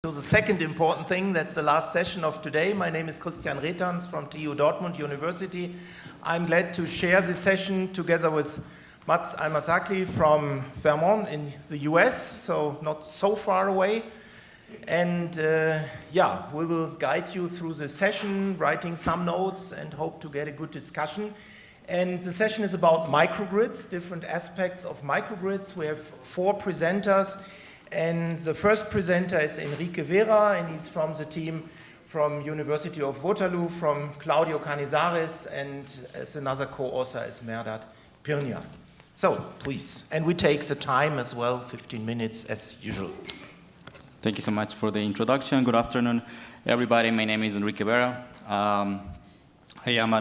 So the second important thing, that's the last session of today. My name is Christian Retans from TU Dortmund University. I'm glad to share this session together with Mats Almasakli from Vermont in the US, so not so far away. And we will guide you through the session, writing some notes, and hope to get a good discussion. And the session is about microgrids, different aspects of microgrids. We have 4 presenters. And the first presenter is Enrique Vera, and he's from the team from University of Waterloo, from Claudio Canizares, and as another co-author is Merdat Pirnia. So, please. And we take the time as well, 15 minutes as usual. Thank you so much for the introduction. Good afternoon, everybody. My name is Enrique Vera. I am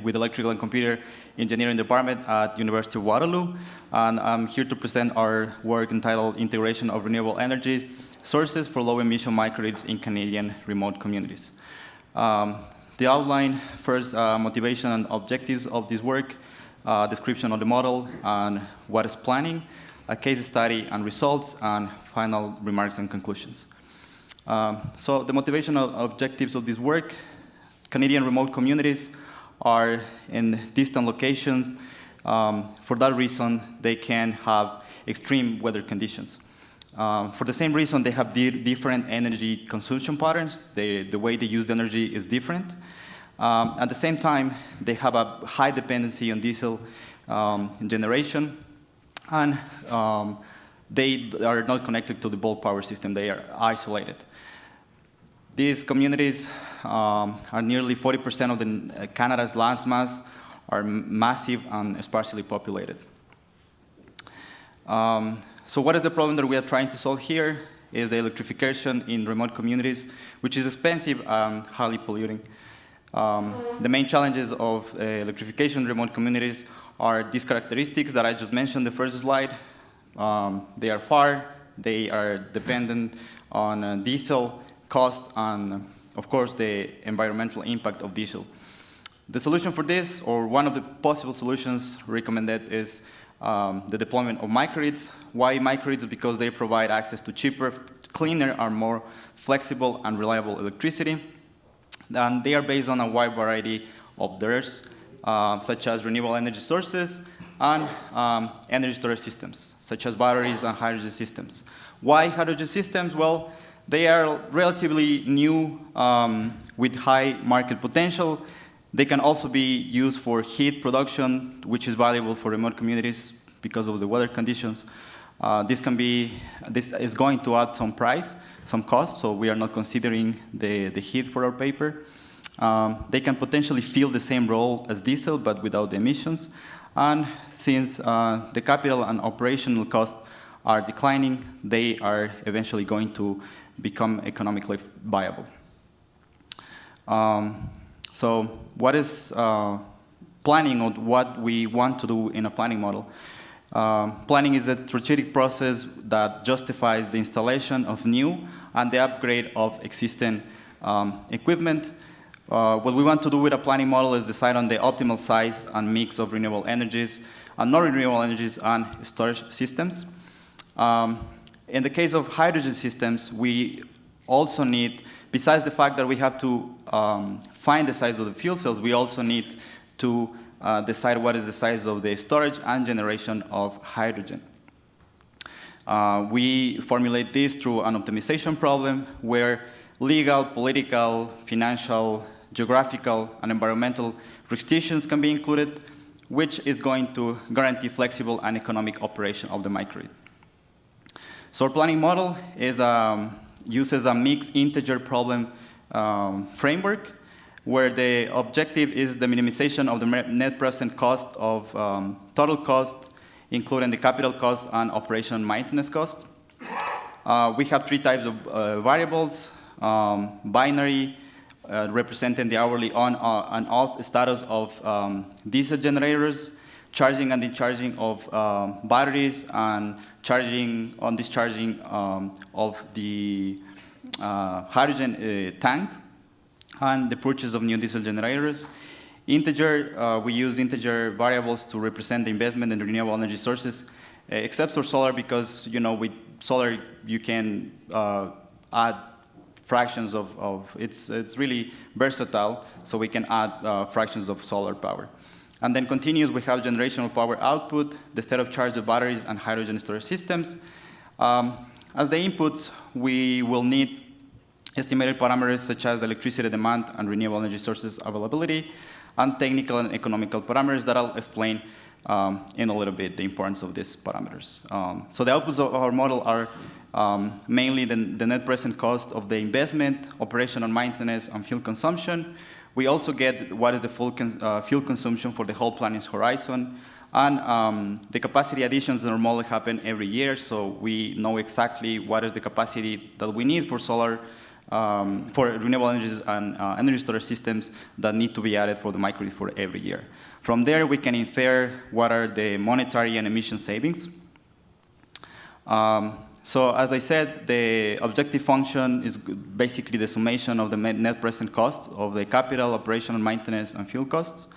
with Electrical and Computer Engineering Department at University of Waterloo, and I'm here to present our work entitled Integration of Renewable Energy Sources for Low-Emission Microgrids in Canadian Remote Communities. The outline, first motivation and objectives of this work, description of the model and what is planning, a case study and results, and final remarks and conclusions. So the motivation and objectives of this work: Canadian remote communities are in distant locations. For that reason, they can have extreme weather conditions. For the same reason, they have different energy consumption patterns. The way they use the energy is different. At the same time, they have a high dependency on diesel generation, and they are not connected to the bulk power system. They are isolated. These communities are nearly 40% of Canada's land mass, are massive and sparsely populated. So what is the problem that we are trying to solve here? Is the electrification in remote communities, which is expensive and highly polluting. The main challenges of electrification in remote communities are these characteristics that I just mentioned in the first slide. They are far, they are dependent on diesel cost, and of course the environmental impact of diesel. The solution for this, or one of the possible solutions recommended, is the deployment of microgrids. Why microgrids? Because they provide access to cheaper, cleaner, and more flexible and reliable electricity. And they are based on a wide variety of DERs, such as renewable energy sources and energy storage systems, such as batteries and hydrogen systems. Why hydrogen systems? Well, they are relatively new with high market potential. They can also be used for heat production, which is valuable for remote communities because of the weather conditions. This is going to add some cost, so we are not considering the heat for our paper. They can potentially fill the same role as diesel, but without the emissions. And since the capital and operational costs are declining, they are eventually going to become economically viable. So what is planning, or what we want to do in a planning model? Planning is a strategic process that justifies the installation of new and the upgrade of existing equipment. What we want to do with a planning model is decide on the optimal size and mix of renewable energies and non-renewable energies and storage systems. In the case of hydrogen systems, we also need, besides the fact that we have to find the size of the fuel cells, we also need to decide what is the size of the storage and generation of hydrogen. We formulate this through an optimization problem where legal, political, financial, geographical, and environmental restrictions can be included, which is going to guarantee flexible and economic operation of the microgrid. So our planning model uses a mixed integer problem framework, where the objective is the minimization of the net present cost of total cost, including the capital cost and operation and maintenance cost. We have 3 types of variables: binary, representing the hourly on and off status of diesel generators, charging and discharging of batteries, and charging on discharging of the hydrogen tank, and the purchase of new diesel generators. Integer, we use integer variables to represent the investment in renewable energy sources, except for solar, because with solar you can add fractions of it's really versatile, so we can add fractions of solar power. And then continuous, we have generational power output, the state of charge of batteries, and hydrogen storage systems. As the inputs, we will need estimated parameters such as electricity demand and renewable energy sources availability, and technical and economical parameters that I'll explain in a little bit the importance of these parameters. So the outputs of our model are mainly the net present cost of the investment, operation and maintenance, and fuel consumption. We also get what is the full fuel consumption for the whole planning horizon. And the capacity additions in our model happen every year, so we know exactly what is the capacity that we need for solar, for renewable energies and energy storage systems that need to be added for the microgrid for every year. From there, we can infer what are the monetary and emission savings. So as I said, the objective function is basically the summation of the net present cost of the capital, operational maintenance, and fuel costs.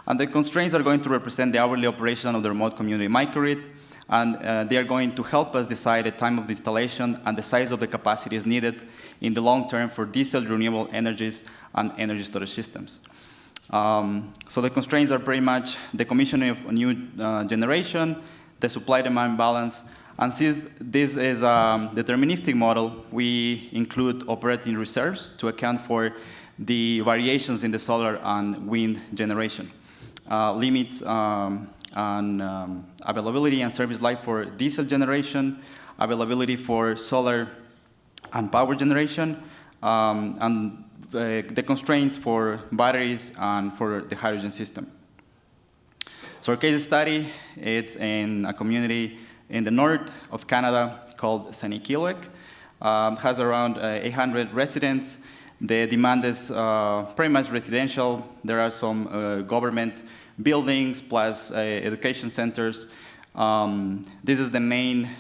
And the constraints are going to represent the hourly operation of the remote community microgrid, and they are going to help us decide the time of the installation and the size of the capacities needed in the long term for diesel, renewable energies, and energy storage systems. So the constraints are pretty much the commissioning of a new generation, the supply-demand balance, and since this is a deterministic model, we include operating reserves to account for the variations in the solar and wind generation. Limits on availability and service life for diesel generation, availability for solar and power generation, and the constraints for batteries and for the hydrogen system. So our case study, it's in a community in the north of Canada called Sanikiluik. Has around 800 residents. The demand is pretty much residential. There are some government buildings plus education centers. This is the main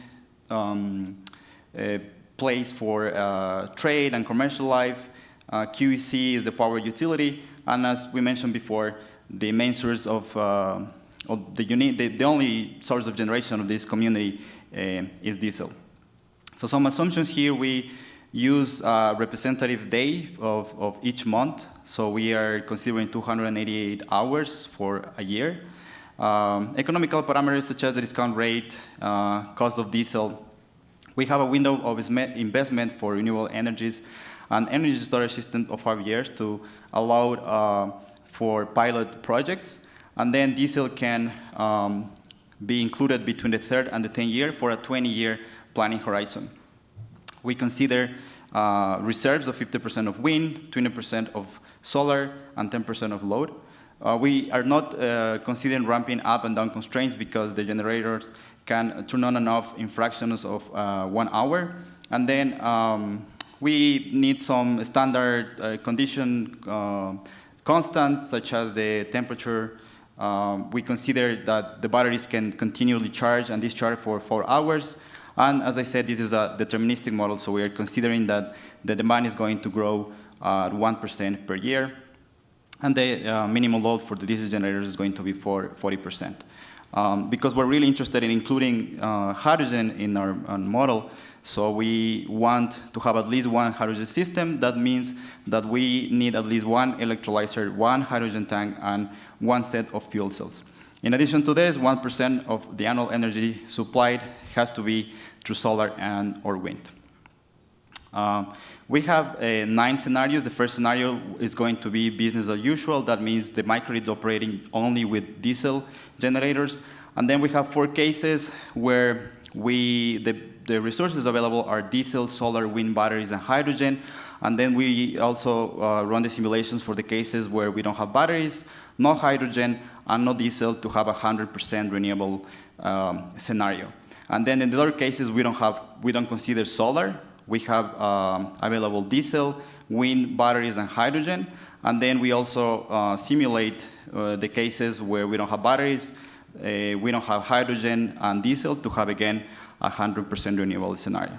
place for trade and commercial life. QEC is the power utility, and as we mentioned before, the main source of the only source of generation of this community is diesel. So some assumptions here, we use a representative day of each month. So we are considering 288 hours for a year. Economical parameters such as the discount rate, cost of diesel. We have a window of investment for renewable energies and energy storage system of 5 years to allow for pilot projects. And then diesel can be included between the 3rd and the 10th year for a 20-year planning horizon. We consider reserves of 50% of wind, 20% of solar, and 10% of load. We are not considering ramping up and down constraints because the generators can turn on and off in fractions of 1 hour. And then we need some standard condition constants, such as the temperature. We consider that the batteries can continually charge and discharge for 4 hours. And as I said, this is a deterministic model, so we are considering that the demand is going to grow at 1% per year. And the minimum load for the diesel generators is going to be 40%. Because we're really interested in including hydrogen in our model, so we want to have at least one hydrogen system. That means that we need at least one electrolyzer, one hydrogen tank, and one set of fuel cells. In addition to this, 1% of the annual energy supplied has to be through solar and or wind. We have 9 scenarios. The first scenario is going to be business as usual. That means the microgrid operating only with diesel generators. And then we have 4 cases where the resources available are diesel, solar, wind, batteries, and hydrogen. And then we also run the simulations for the cases where we don't have batteries, no hydrogen, and no diesel to have a 100% renewable scenario. And then in the other cases, we don't consider solar. We have available diesel, wind, batteries, and hydrogen. And then we also simulate the cases where we don't have batteries, we don't have hydrogen and diesel to have, again, a 100% renewable scenario.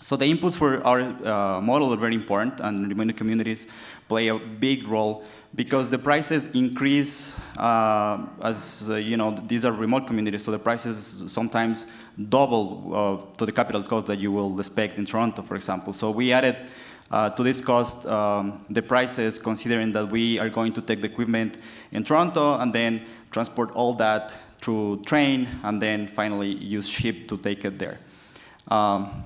So the inputs for our model are very important, and remote communities play a big role because the prices increase as these are remote communities, so the prices sometimes double to the capital cost that you will expect in Toronto, for example. So we added to this cost the prices, considering that we are going to take the equipment in Toronto and then transport all that through train and then finally use ship to take it there.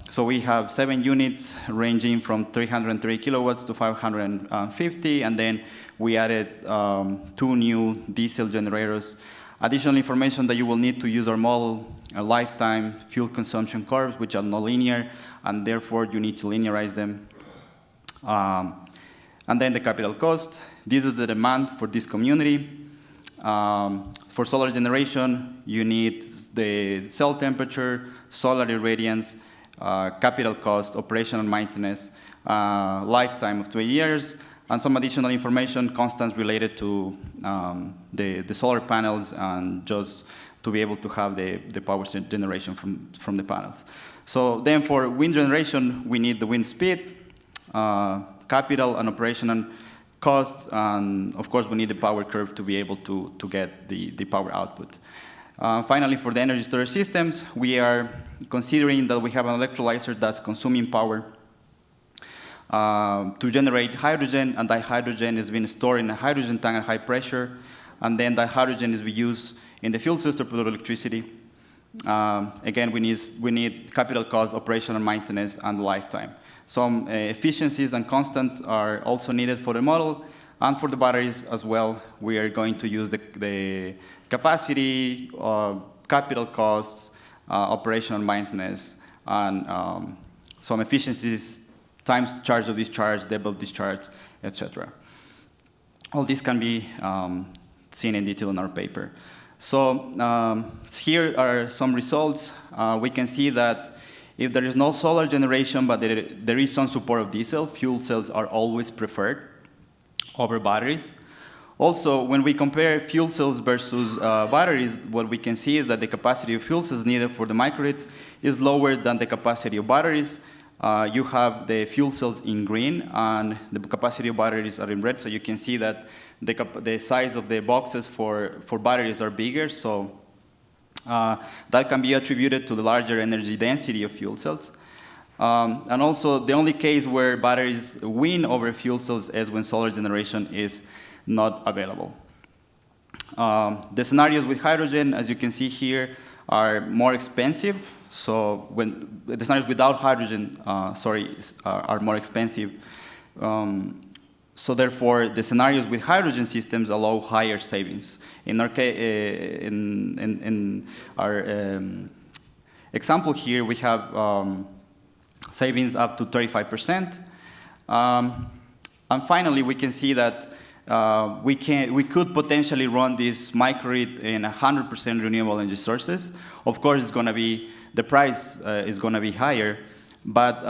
So we have 7 units ranging from 330 kilowatts to 550, and then we added 2 new diesel generators. Additional information that you will need to use our model, a lifetime fuel consumption curves, which are nonlinear, and therefore you need to linearize them. And then the capital cost. This is the demand for this community. For solar generation, you need the cell temperature, solar irradiance, capital cost, operation and maintenance, lifetime of 2 years, and some additional information, constants related to the solar panels, and just to be able to have the power generation from the panels. So then for wind generation, we need the wind speed, capital and operation and costs, and of course we need the power curve to be able to get the power output. Finally, for the energy storage systems, we are considering that we have an electrolyzer that's consuming power to generate hydrogen, and that hydrogen is being stored in a hydrogen tank at high pressure, and then that hydrogen is being used in the fuel system to produce electricity. Again, we need capital cost, operation and maintenance, and lifetime. Some efficiencies and constants are also needed for the model, and for the batteries as well. We are going to use the capacity, capital costs, operation and maintenance, and some efficiencies, times charge of discharge, depth of discharge, etc. All this can be seen in detail in our paper. So here are some results. We can see that if there is no solar generation, but there is some support of diesel, fuel cells are always preferred over batteries. Also, when we compare fuel cells versus batteries, what we can see is that the capacity of fuel cells needed for the microgrids is lower than the capacity of batteries. You have the fuel cells in green, and the capacity of batteries are in red, so you can see that the size of the boxes for batteries are bigger, so that can be attributed to the larger energy density of fuel cells. And also, the only case where batteries win over fuel cells is when solar generation is not available. The scenarios with hydrogen, as you can see here, are more expensive. So when the scenarios without hydrogen, are more expensive. So therefore, the scenarios with hydrogen systems allow higher savings. In our example here, we have savings up to 35%. And finally, we can see that we could potentially run this microgrid in 100% renewable energy sources. Of course, it's going to be the price is going to be higher, but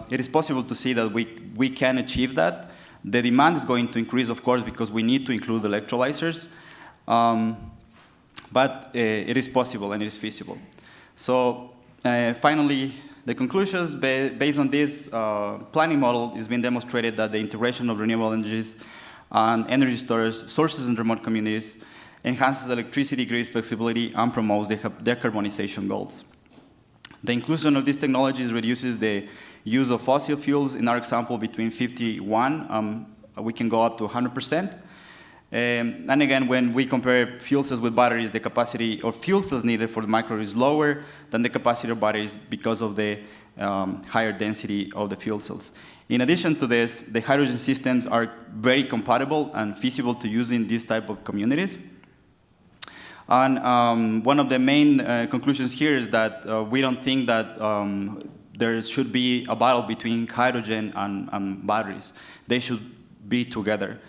it is possible to see that we can achieve that. The demand is going to increase, of course, because we need to include electrolyzers, but it is possible and it is feasible. So finally, the conclusions based on this planning model, it's been demonstrated that the integration of renewable energies and energy storage sources in remote communities enhances electricity grid flexibility and promotes decarbonization goals. The inclusion of these technologies reduces the use of fossil fuels. In our example, between 51, we can go up to 100%. And again, when we compare fuel cells with batteries, the capacity of fuel cells needed for the microgrid is lower than the capacity of batteries because of the higher density of the fuel cells. In addition to this, the hydrogen systems are very compatible and feasible to use in these type of communities. And one of the main conclusions here is that we don't think that there should be a battle between hydrogen and batteries. They should be together.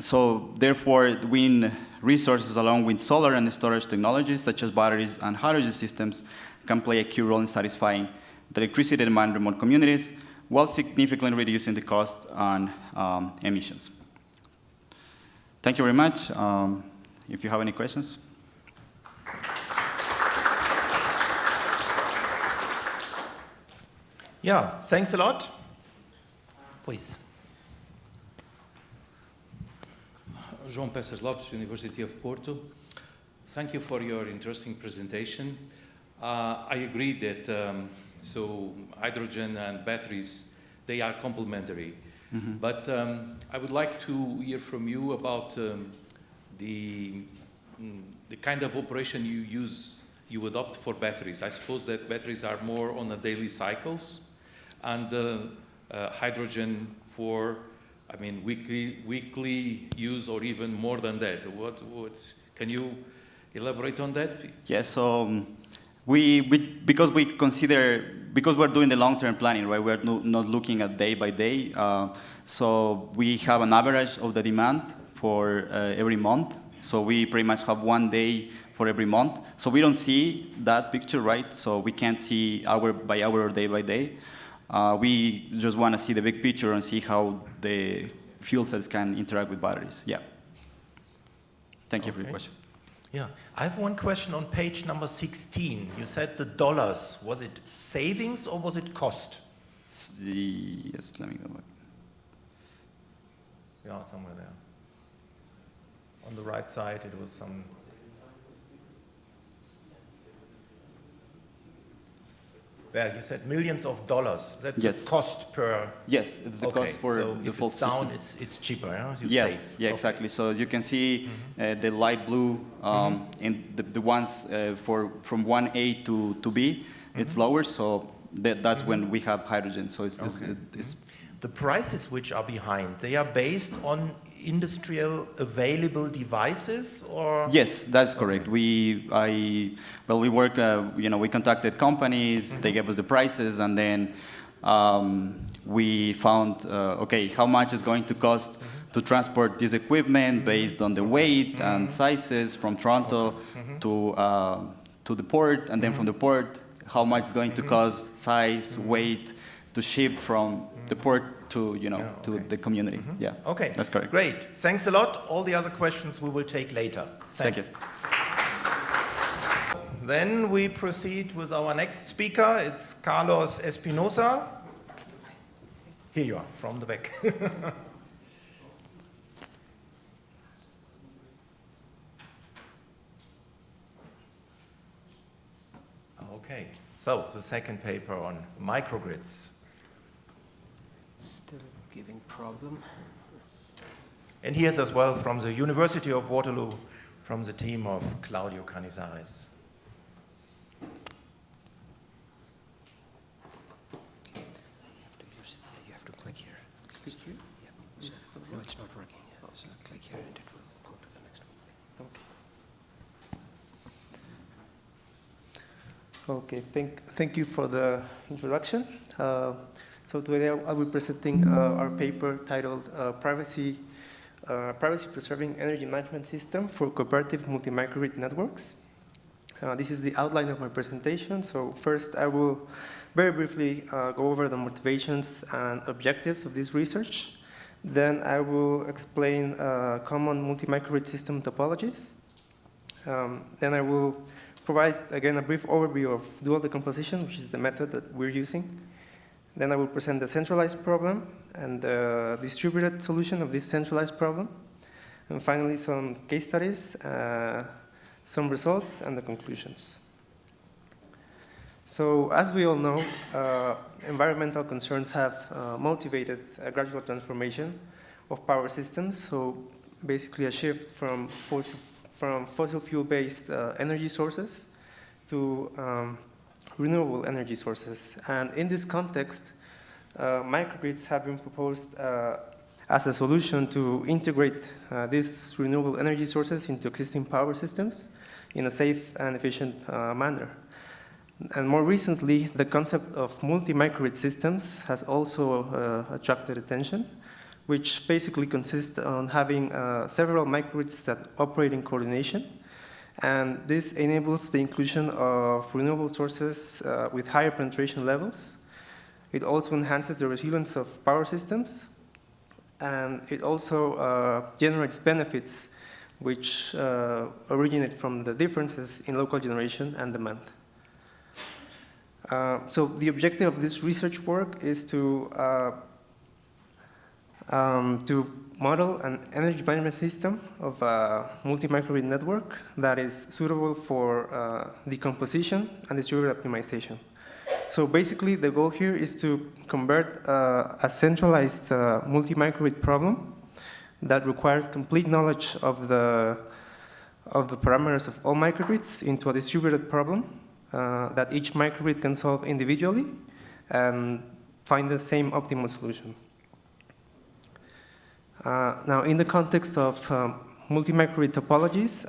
So therefore, wind resources along with solar and storage technologies such as batteries and hydrogen systems can play a key role in satisfying the electricity demand in remote communities while significantly reducing the cost and emissions. Thank you very much. If you have any questions. Yeah, thanks a lot. Please. João Peças Lopes, University of Porto. Thank you for your interesting presentation. I agree that so hydrogen and batteries, they are complementary. Mm-hmm. But I would like to hear from you about the kind of operation you adopt for batteries. I suppose that batteries are more on a daily cycles, and hydrogen for, I mean, weekly use or even more than that. What can you elaborate on that? Yes. So because we're doing the long-term planning, right? We're not looking at day by day. So we have an average of the demand for every month. So we pretty much have 1 day for every month. So we don't see that picture, right? So we can't see hour by hour or day by day. We just want to see the big picture and see how the fuel cells can interact with batteries. Yeah. Thank you for your question. Yeah, I have one question on page number 16. You said the dollars. Was it savings or was it cost? Yes, let me go back. Yeah, somewhere there. On the right side, it was some. There, you said millions of dollars. That's yes. the cost per. Yes, it's the cost for so the if full it's down, system. it's cheaper. Yeah, you yeah, save. yeah, exactly. So you can see the light blue, and the ones from 1A to B, it's lower. So that's when we have hydrogen. So it's the prices which are behind, they are based on industrial available devices, or? Yes, that's correct. We work. We contacted companies. They gave us the prices, and then we found how much is going to cost to transport this equipment based on the weight and sizes from Toronto to the port, and then from the port, how much is going to cost, size, weight, to ship from the port to to the community. Yeah. Okay. That's correct. Great. Thanks a lot. All the other questions we will take later. Thanks. Thank you. Then we proceed with our next speaker. It's Carlos Espinosa. Here you are, from the back. Okay. So the second paper on microgrids. Still giving problem. And here's as well from the University of Waterloo, from the team of Claudio Canizares. You have to click here. Click here? Yeah. No, it's not working. Yeah. So click here and it will go to the next one. Okay. Okay. Thank you for the introduction. So today I will be presenting our paper titled Privacy Preserving Energy Management System for Cooperative Multi-Microgrid Networks. This is the outline of my presentation. So first I will very briefly go over the motivations and objectives of this research. Then I will explain common multi-microgrid system topologies. Then I will provide, again, a brief overview of dual decomposition, which is the method that we're using. Then I will present the centralized problem and the distributed solution of this centralized problem. And finally, some case studies, some results, and the conclusions. So as we all know, environmental concerns have motivated a gradual transformation of power systems. So basically a shift from fossil fuel-based energy sources to renewable energy sources. And in this context, microgrids have been proposed as a solution to integrate these renewable energy sources into existing power systems in a safe and efficient manner. And more recently, the concept of multi-microgrid systems has also attracted attention, which basically consists on having several microgrids that operate in coordination. And this enables the inclusion of renewable sources with higher penetration levels. It also enhances the resilience of power systems. And it also generates benefits which originate from the differences in local generation and demand. So the objective of this research work is to model an energy management system of a multi-microgrid network that is suitable for decomposition and distributed optimization. So basically, the goal here is to convert a centralized multi-microgrid problem that requires complete knowledge of the parameters of all microgrids into a distributed problem that each microgrid can solve individually and find the same optimal solution. Now, in the context of multi-microgrid topologies,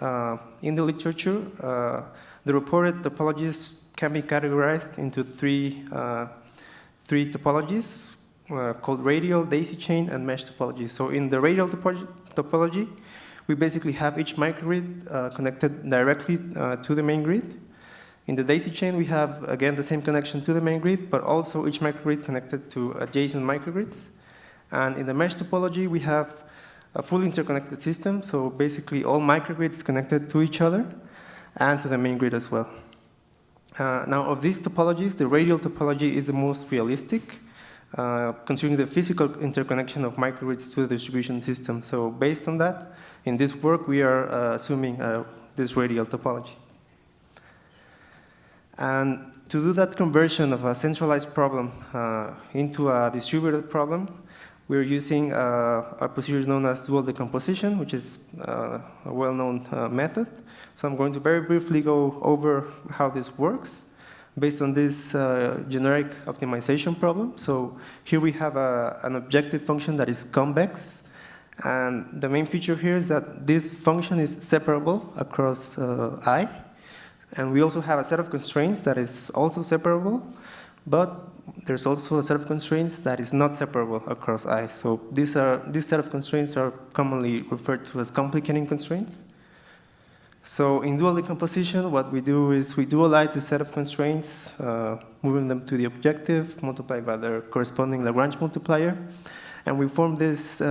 in the literature, the reported topologies can be categorized into three topologies called radial, daisy chain, and mesh topology. So in the radial topology, we basically have each microgrid connected directly to the main grid. In the daisy chain, we have, again, the same connection to the main grid, but also each microgrid connected to adjacent microgrids. And in the mesh topology, we have a fully interconnected system, so basically all microgrids connected to each other and to the main grid as well. Now, of these topologies, the radial topology is the most realistic, considering the physical interconnection of microgrids to the distribution system. So based on that, in this work, we are assuming this radial topology. And to do that conversion of a centralized problem into a distributed problem, we're using a procedure known as dual decomposition, which is a well-known method. So I'm going to very briefly go over how this works based on this generic optimization problem. So here we have an objective function that is convex. And the main feature here is that this function is separable across I. And we also have a set of constraints that is also separable, but there's also a set of constraints that is not separable across I. So this set of constraints are commonly referred to as complicating constraints. So in dual decomposition, what we do is we dualize the set of constraints, moving them to the objective, multiplied by their corresponding Lagrange multiplier. And we form this,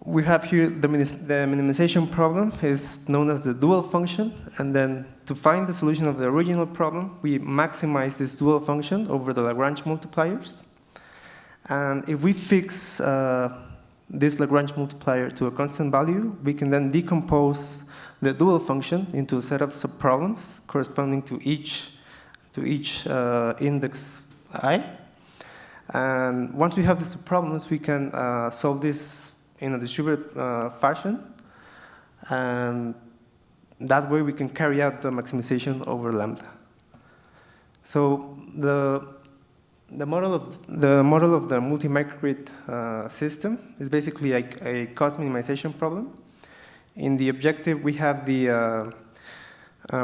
we have here the minimization problem is known as the dual function. And then to find the solution of the original problem, we maximize this dual function over the Lagrange multipliers. And if we fix this Lagrange multiplier to a constant value, we can then decompose the dual function into a set of subproblems corresponding to each index I. And once we have the subproblems, we can solve this in a distributed fashion. And that way we can carry out the maximization over lambda. So the model of the multi-microgrid system is basically like a cost minimization problem. In the objective, we have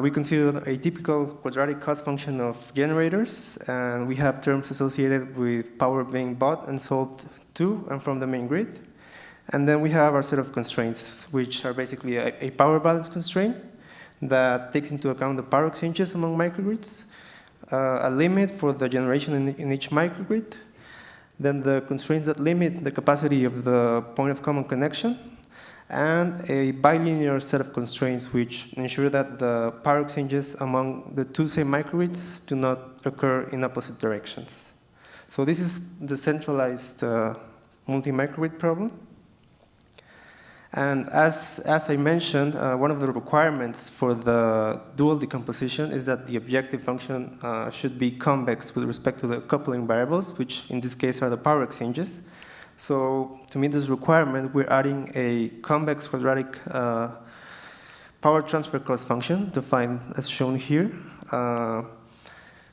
we consider a typical quadratic cost function of generators, and we have terms associated with power being bought and sold to and from the main grid. And then we have our set of constraints, which are basically a power balance constraint that takes into account the power exchanges among microgrids, a limit for the generation in each microgrid, then the constraints that limit the capacity of the point of common connection, and a bilinear set of constraints which ensure that the power exchanges among the two same microgrids do not occur in opposite directions. So this is the centralized multi-microgrid problem. And as I mentioned, one of the requirements for the dual decomposition is that the objective function should be convex with respect to the coupling variables, which in this case are the power exchanges. So to meet this requirement, we're adding a convex quadratic power transfer cost function defined as shown here.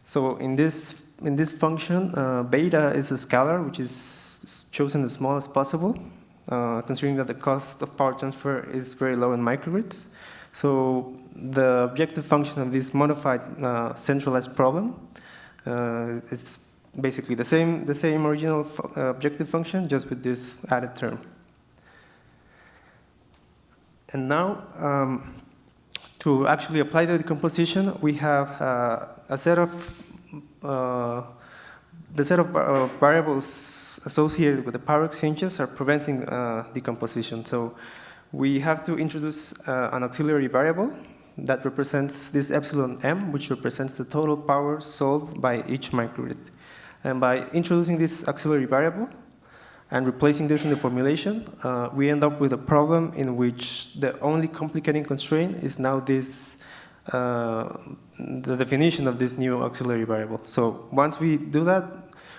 So in this function, beta is a scalar, which is chosen as small as possible. Considering that the cost of power transfer is very low in microgrids. So the objective function of this modified centralized problem is basically the same original objective function, just with this added term. And now, to actually apply the decomposition, we have a set of variables associated with the power exchanges are preventing decomposition. So we have to introduce an auxiliary variable that represents this epsilon m, which represents the total power solved by each microgrid. And by introducing this auxiliary variable and replacing this in the formulation, we end up with a problem in which the only complicating constraint is now this, the definition of this new auxiliary variable. So once we do that,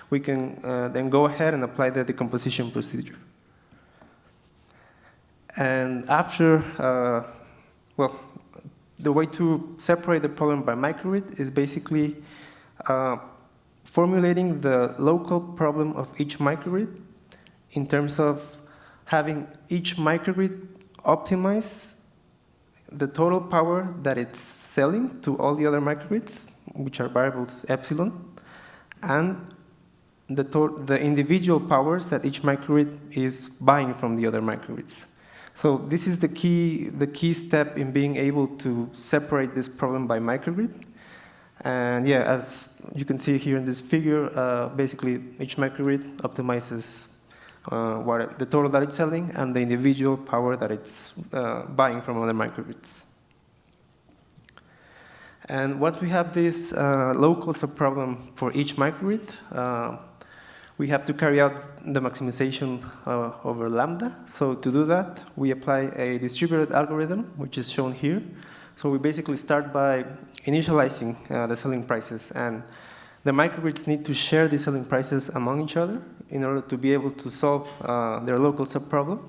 we can then go ahead and apply the decomposition procedure. And after, well, the way to separate the problem by microgrid is basically formulating the local problem of each microgrid in terms of having each microgrid optimize the total power that it's selling to all the other microgrids, which are variables epsilon, and the individual powers that each microgrid is buying from the other microgrids. So this is the key step in being able to separate this problem by microgrid. And yeah, as you can see here in this figure, basically each microgrid optimizes the total that it's selling and the individual power that it's buying from other microgrids. And once we have this local subproblem for each microgrid, we have to carry out the maximization over lambda. So to do that, we apply a distributed algorithm, which is shown here. So we basically start by initializing the selling prices, and the microgrids need to share the selling prices among each other in order to be able to solve their local subproblem.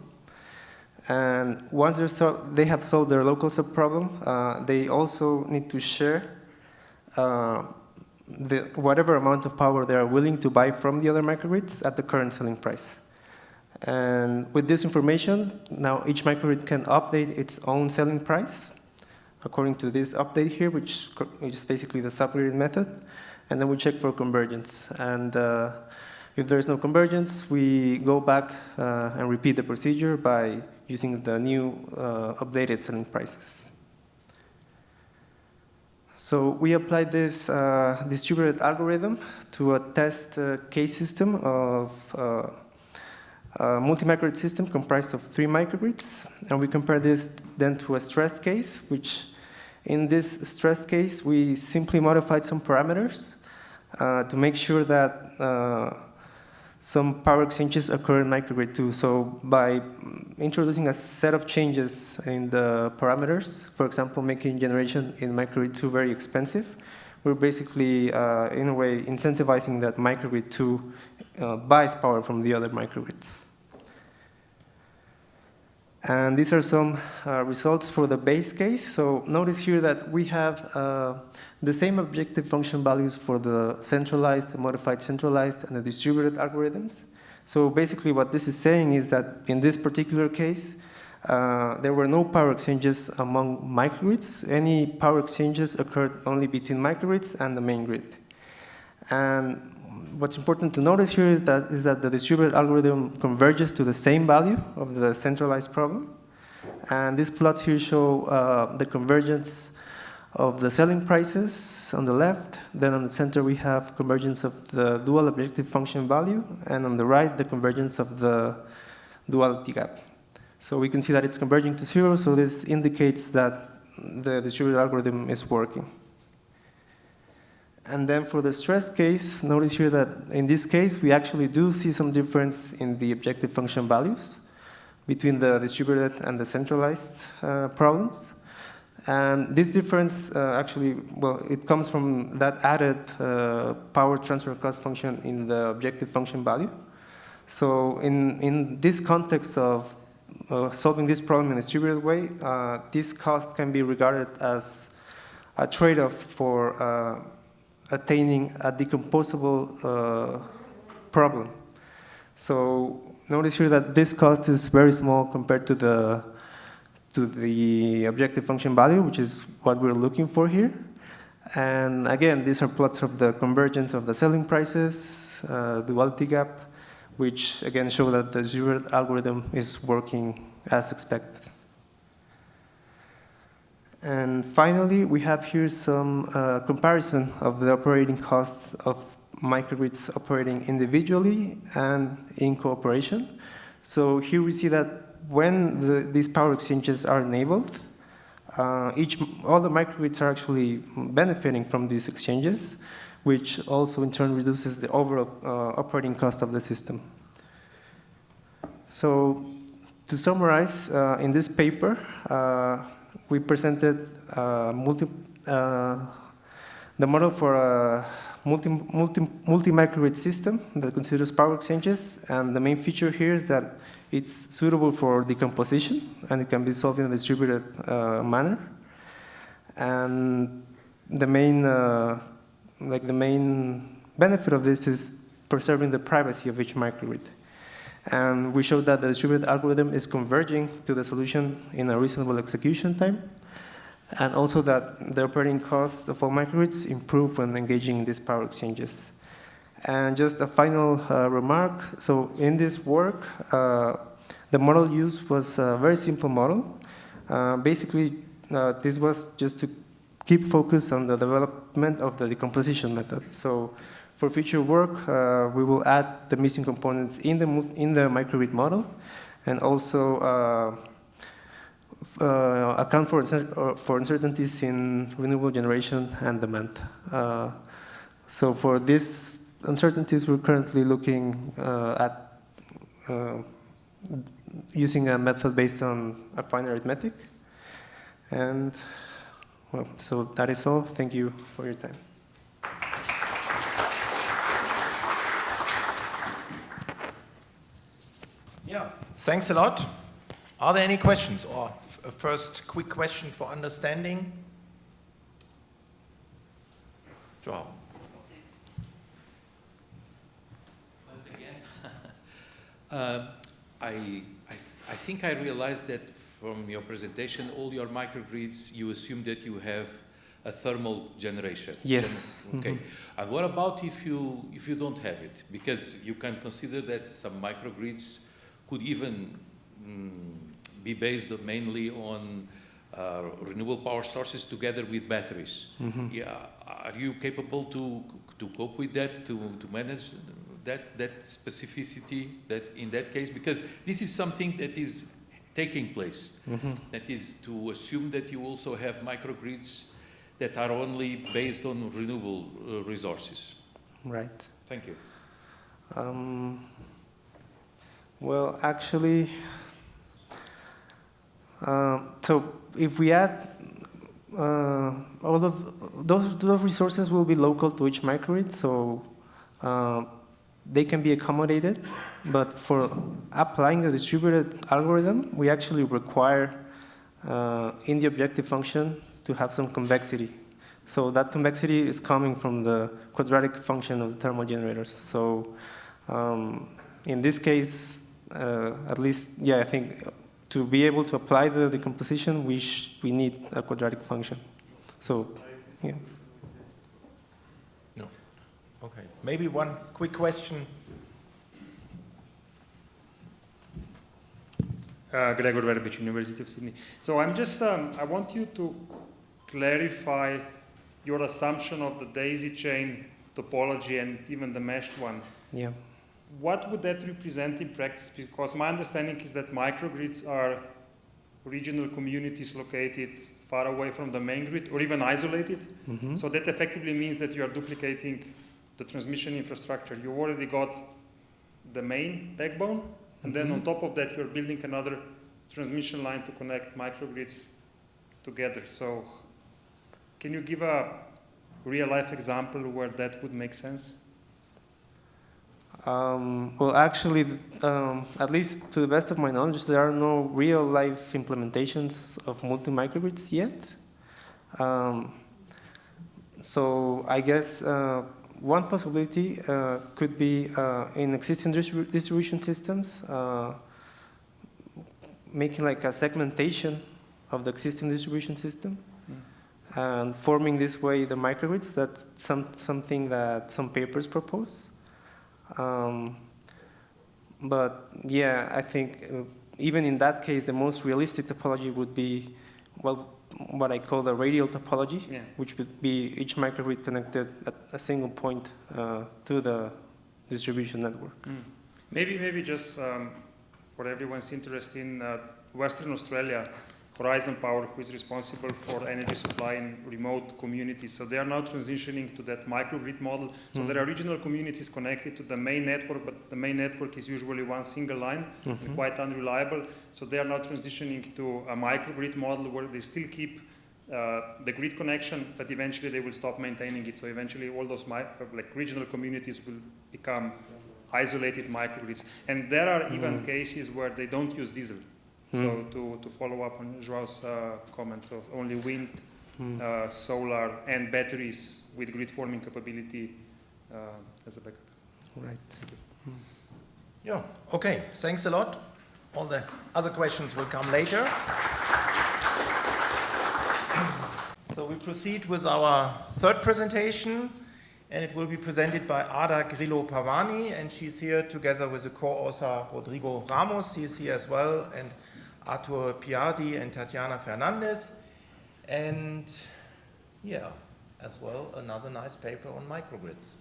And once they have solved their local subproblem, they also need to share whatever amount of power they are willing to buy from the other microgrids at the current selling price. And with this information, now each microgrid can update its own selling price according to this update here, which is basically the subgrid method. And then we check for convergence. And if there is no convergence, we go back and repeat the procedure by using the new updated selling prices. So we applied this distributed algorithm to a test case system of a multi-microgrid system comprised of 3 microgrids. And we compare this then to a stress case, which in this stress case, we simply modified some parameters to make sure that some power exchanges occur in microgrid 2. So by introducing a set of changes in the parameters, for example, making generation in microgrid 2 very expensive, we're basically, in a way, incentivizing that microgrid 2 buys power from the other microgrids. And these are some results for the base case. So notice here that we have the same objective function values for the centralized, the modified centralized, and the distributed algorithms. So basically what this is saying is that in this particular case, there were no power exchanges among microgrids. Any power exchanges occurred only between microgrids and the main grid. And what's important to notice here is that the distributed algorithm converges to the same value of the centralized problem. And these plots here show the convergence of the selling prices on the left. Then on the center, we have convergence of the dual objective function value. And on the right, the convergence of the duality gap. So we can see that it's converging to 0. So this indicates that the distributed algorithm is working. And then for the stress case, notice here that in this case, we actually do see some difference in the objective function values between the distributed and the centralized problems. And this difference actually, well, it comes from that added power transfer cost function in the objective function value. So in this context of solving this problem in a distributed way, this cost can be regarded as a trade-off for attaining a decomposable problem. So notice here that this cost is very small compared to the objective function value, which is what we're looking for here. And again, these are plots of the convergence of the selling prices, duality gap, which again show that the distributed algorithm is working as expected. And finally, we have here some comparison of the operating costs of microgrids operating individually and in cooperation. So here we see that when these power exchanges are enabled, all the microgrids are actually benefiting from these exchanges, which also in turn reduces the overall operating cost of the system. So to summarize, in this paper, we presented the model for a multi-microgrid system that considers power exchanges, and the main feature here is that it's suitable for decomposition, and it can be solved in a distributed manner. And the main benefit of this is preserving the privacy of each microgrid. And we showed that the distributed algorithm is converging to the solution in a reasonable execution time, and also that the operating costs of all microgrids improve when engaging in these power exchanges. And just a final remark. So in this work, the model used was a very simple model. Basically, this was just to keep focus on the development of the decomposition method. So for future work, we will add the missing components in the microgrid model, and also account for uncertainties in renewable generation and demand. So for these uncertainties, we're currently looking at using a method based on affine arithmetic. And well, so that is all. Thank you for your time. Yeah, thanks a lot. Are there any questions, or a first quick question for understanding? Joao. Once again, I think I realized that from your presentation, all your microgrids, you assume that you have a thermal generation. Yes. Okay. Mm-hmm. And what about if you don't have it? Because you can consider that some microgrids could even be based mainly on renewable power sources together with batteries. Mm-hmm. Yeah, are you capable to cope with that, to manage that specificity in that case? Because this is something that is taking place. Mm-hmm. That is to assume that you also have microgrids that are only based on renewable resources. Right. Thank you. Well, actually, so if we add all of those resources will be local to each microgrid, so they can be accommodated. But for applying the distributed algorithm, we actually require in the objective function to have some convexity. So that convexity is coming from the quadratic function of the thermal generators. So in this case, at least, yeah, I think to be able to apply the decomposition, we need a quadratic function. So, yeah. No. Okay. Maybe one quick question. Gregor Verbich, University of Sydney. So I'm just, I want you to clarify your assumption of the daisy chain topology and even the meshed one. Yeah. What would that represent in practice? Because my understanding is that microgrids are regional communities located far away from the main grid or even isolated. Mm-hmm. So that effectively means that you are duplicating the transmission infrastructure. You already got the main backbone, and then on top of that, you're building another transmission line to connect microgrids together. So can you give a real-life example where that would make sense? Well, actually, at least to the best of my knowledge, there are no real-life implementations of multi-microgrids yet. So I guess one possibility could be in existing distribution systems, making like a segmentation of the existing distribution system and forming this way the microgrids. That's something that some papers propose. But yeah, I think even in that case, the most realistic topology would be, well, what I call the radial topology, which would be each microgrid connected at a single point to the distribution network. Maybe just for everyone's interest in Western Australia, Horizon Power, who is responsible for energy supply in remote communities. So they are now transitioning to that microgrid model. So there are regional communities connected to the main network, but the main network is usually one single line and quite unreliable. So they are now transitioning to a microgrid model where they still keep the grid connection, but eventually they will stop maintaining it. So eventually all those regional communities will become isolated microgrids. And there are even cases where they don't use diesel. So to follow up on Joao's comment, so only wind, solar, and batteries with grid forming capability as a backup. Right. Yeah, okay, thanks a lot. All the other questions will come later. So we proceed with our third presentation, and it will be presented by Ada Grillo-Pavani, and she's here together with the co-author Rodrigo Ramos. He is here as well, and Artur Piardi and Tatiana Fernandez. And yeah, as well, another nice paper on microgrids.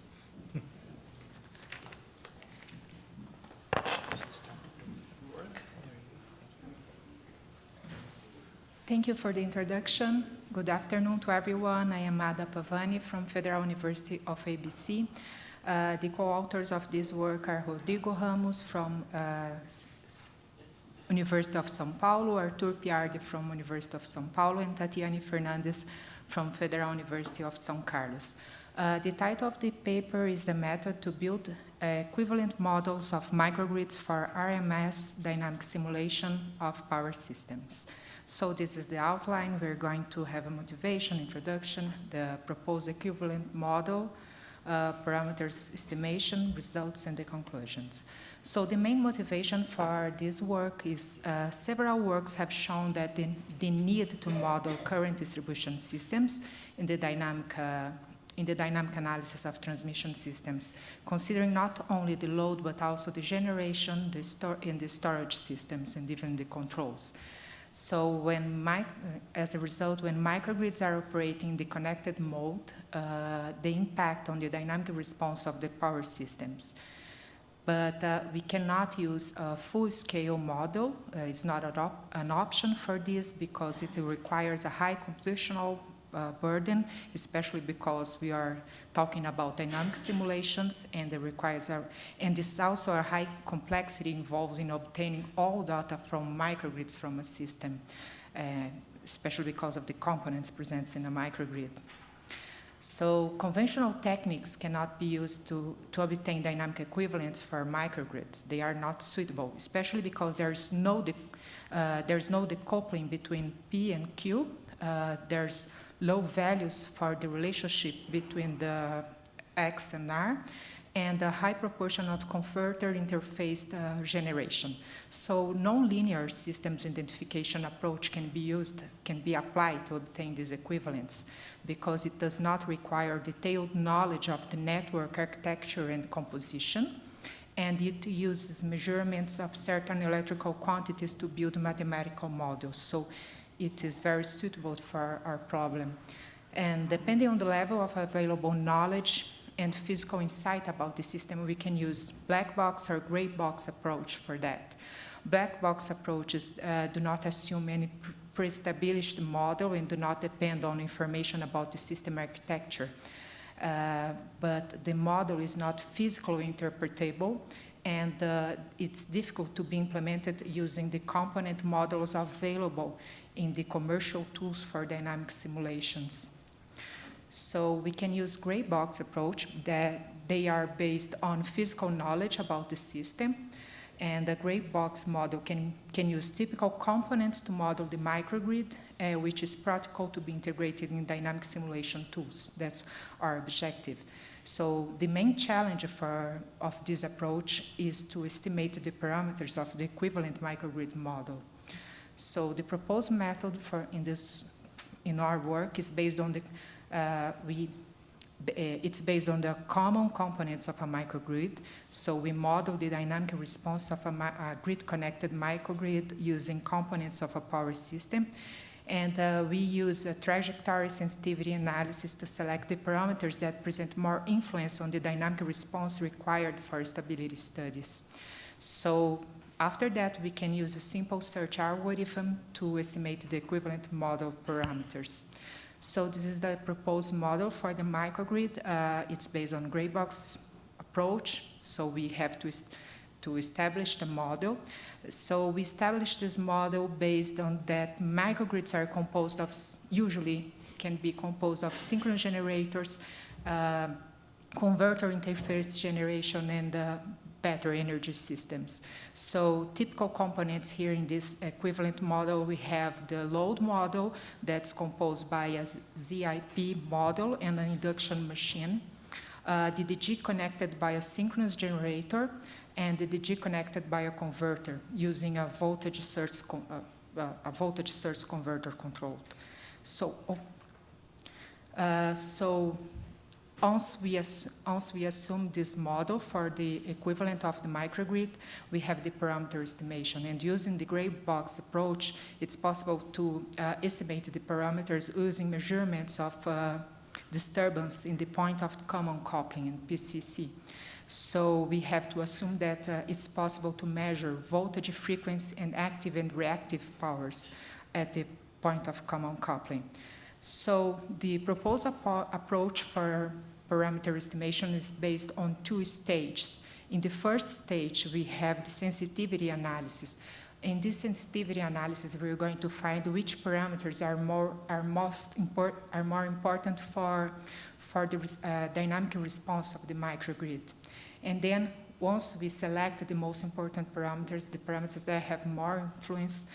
Thank you for the introduction. Good afternoon to everyone. I am Ada Pavani from Federal University of ABC. The co-authors of this work are Rodrigo Ramos from University of São Paulo, Artur Piardi from University of São Paulo, and Tatiana Fernandez from Federal University of São Carlos. The title of the paper is a method to build equivalent models of microgrids for RMS dynamic simulation of power systems. So this is the outline. We're going to have a motivation, introduction, the proposed equivalent model, parameters estimation, results, and the conclusions. So the main motivation for this work is several works have shown that the need to model current distribution systems in the dynamic analysis of transmission systems, considering not only the load but also the generation, the storage systems, and even the controls. So as a result, when microgrids are operating in the connected mode, the impact on the dynamic response of the power systems. But we cannot use a full-scale model. It's not an option for this because it requires a high computational burden, especially because we are talking about dynamic simulations, and it requires and it's also a high complexity involved in obtaining all data from microgrids from a system, especially because of the components present in a microgrid. So conventional techniques cannot be used to obtain dynamic equivalents for microgrids. They are not suitable, especially because there's no decoupling between P and Q. There's low values for the relationship between the X and R, and a high proportion of converter interface generation. So nonlinear systems identification approach can be applied to obtain these equivalents because it does not require detailed knowledge of the network architecture and composition, and it uses measurements of certain electrical quantities to build mathematical models. So it is very suitable for our problem. And depending on the level of available knowledge and physical insight about the system, we can use black box or gray box approach for that. Black box approaches do not assume any pre-established model and do not depend on information about the system architecture. But the model is not physically interpretable, and it's difficult to be implemented using the component models available in the commercial tools for dynamic simulations. So we can use gray box approach that they are based on physical knowledge about the system, and the gray box model can use typical components to model the microgrid, which is practical to be integrated in dynamic simulation tools. That's our objective. So the main challenge of this approach is to estimate the parameters of the equivalent microgrid model. So the proposed method in our work is based on it's based on the common components of a microgrid. So we model the dynamic response of a grid-connected microgrid using components of a power system. And we use a trajectory sensitivity analysis to select the parameters that present more influence on the dynamic response required for stability studies. So after that, we can use a simple search algorithm to estimate the equivalent model parameters. So this is the proposed model for the microgrid. It's based on gray box approach. So we have to establish the model. So we established this model based on that microgrids are composed of, usually can be composed of synchronous generators, converter interface generation, and battery energy systems. So typical components here in this equivalent model, we have the load model that's composed by a ZIP model and an induction machine, the DG connected by a synchronous generator, and the DG connected by a converter using a voltage source converter control. So, once we assume this model for the equivalent of the microgrid, we have the parameter estimation. And using the gray box approach, it's possible to estimate the parameters using measurements of disturbance in the point of common coupling in PCC. So we have to assume that it's possible to measure voltage, frequency, and active and reactive powers at the point of common coupling. So the proposed approach for parameter estimation is based on two stages. In the first stage, we have the sensitivity analysis. In this sensitivity analysis, we're going to find which parameters are more important for the dynamic response of the microgrid. And then once we select the most important parameters, the parameters that have more influence,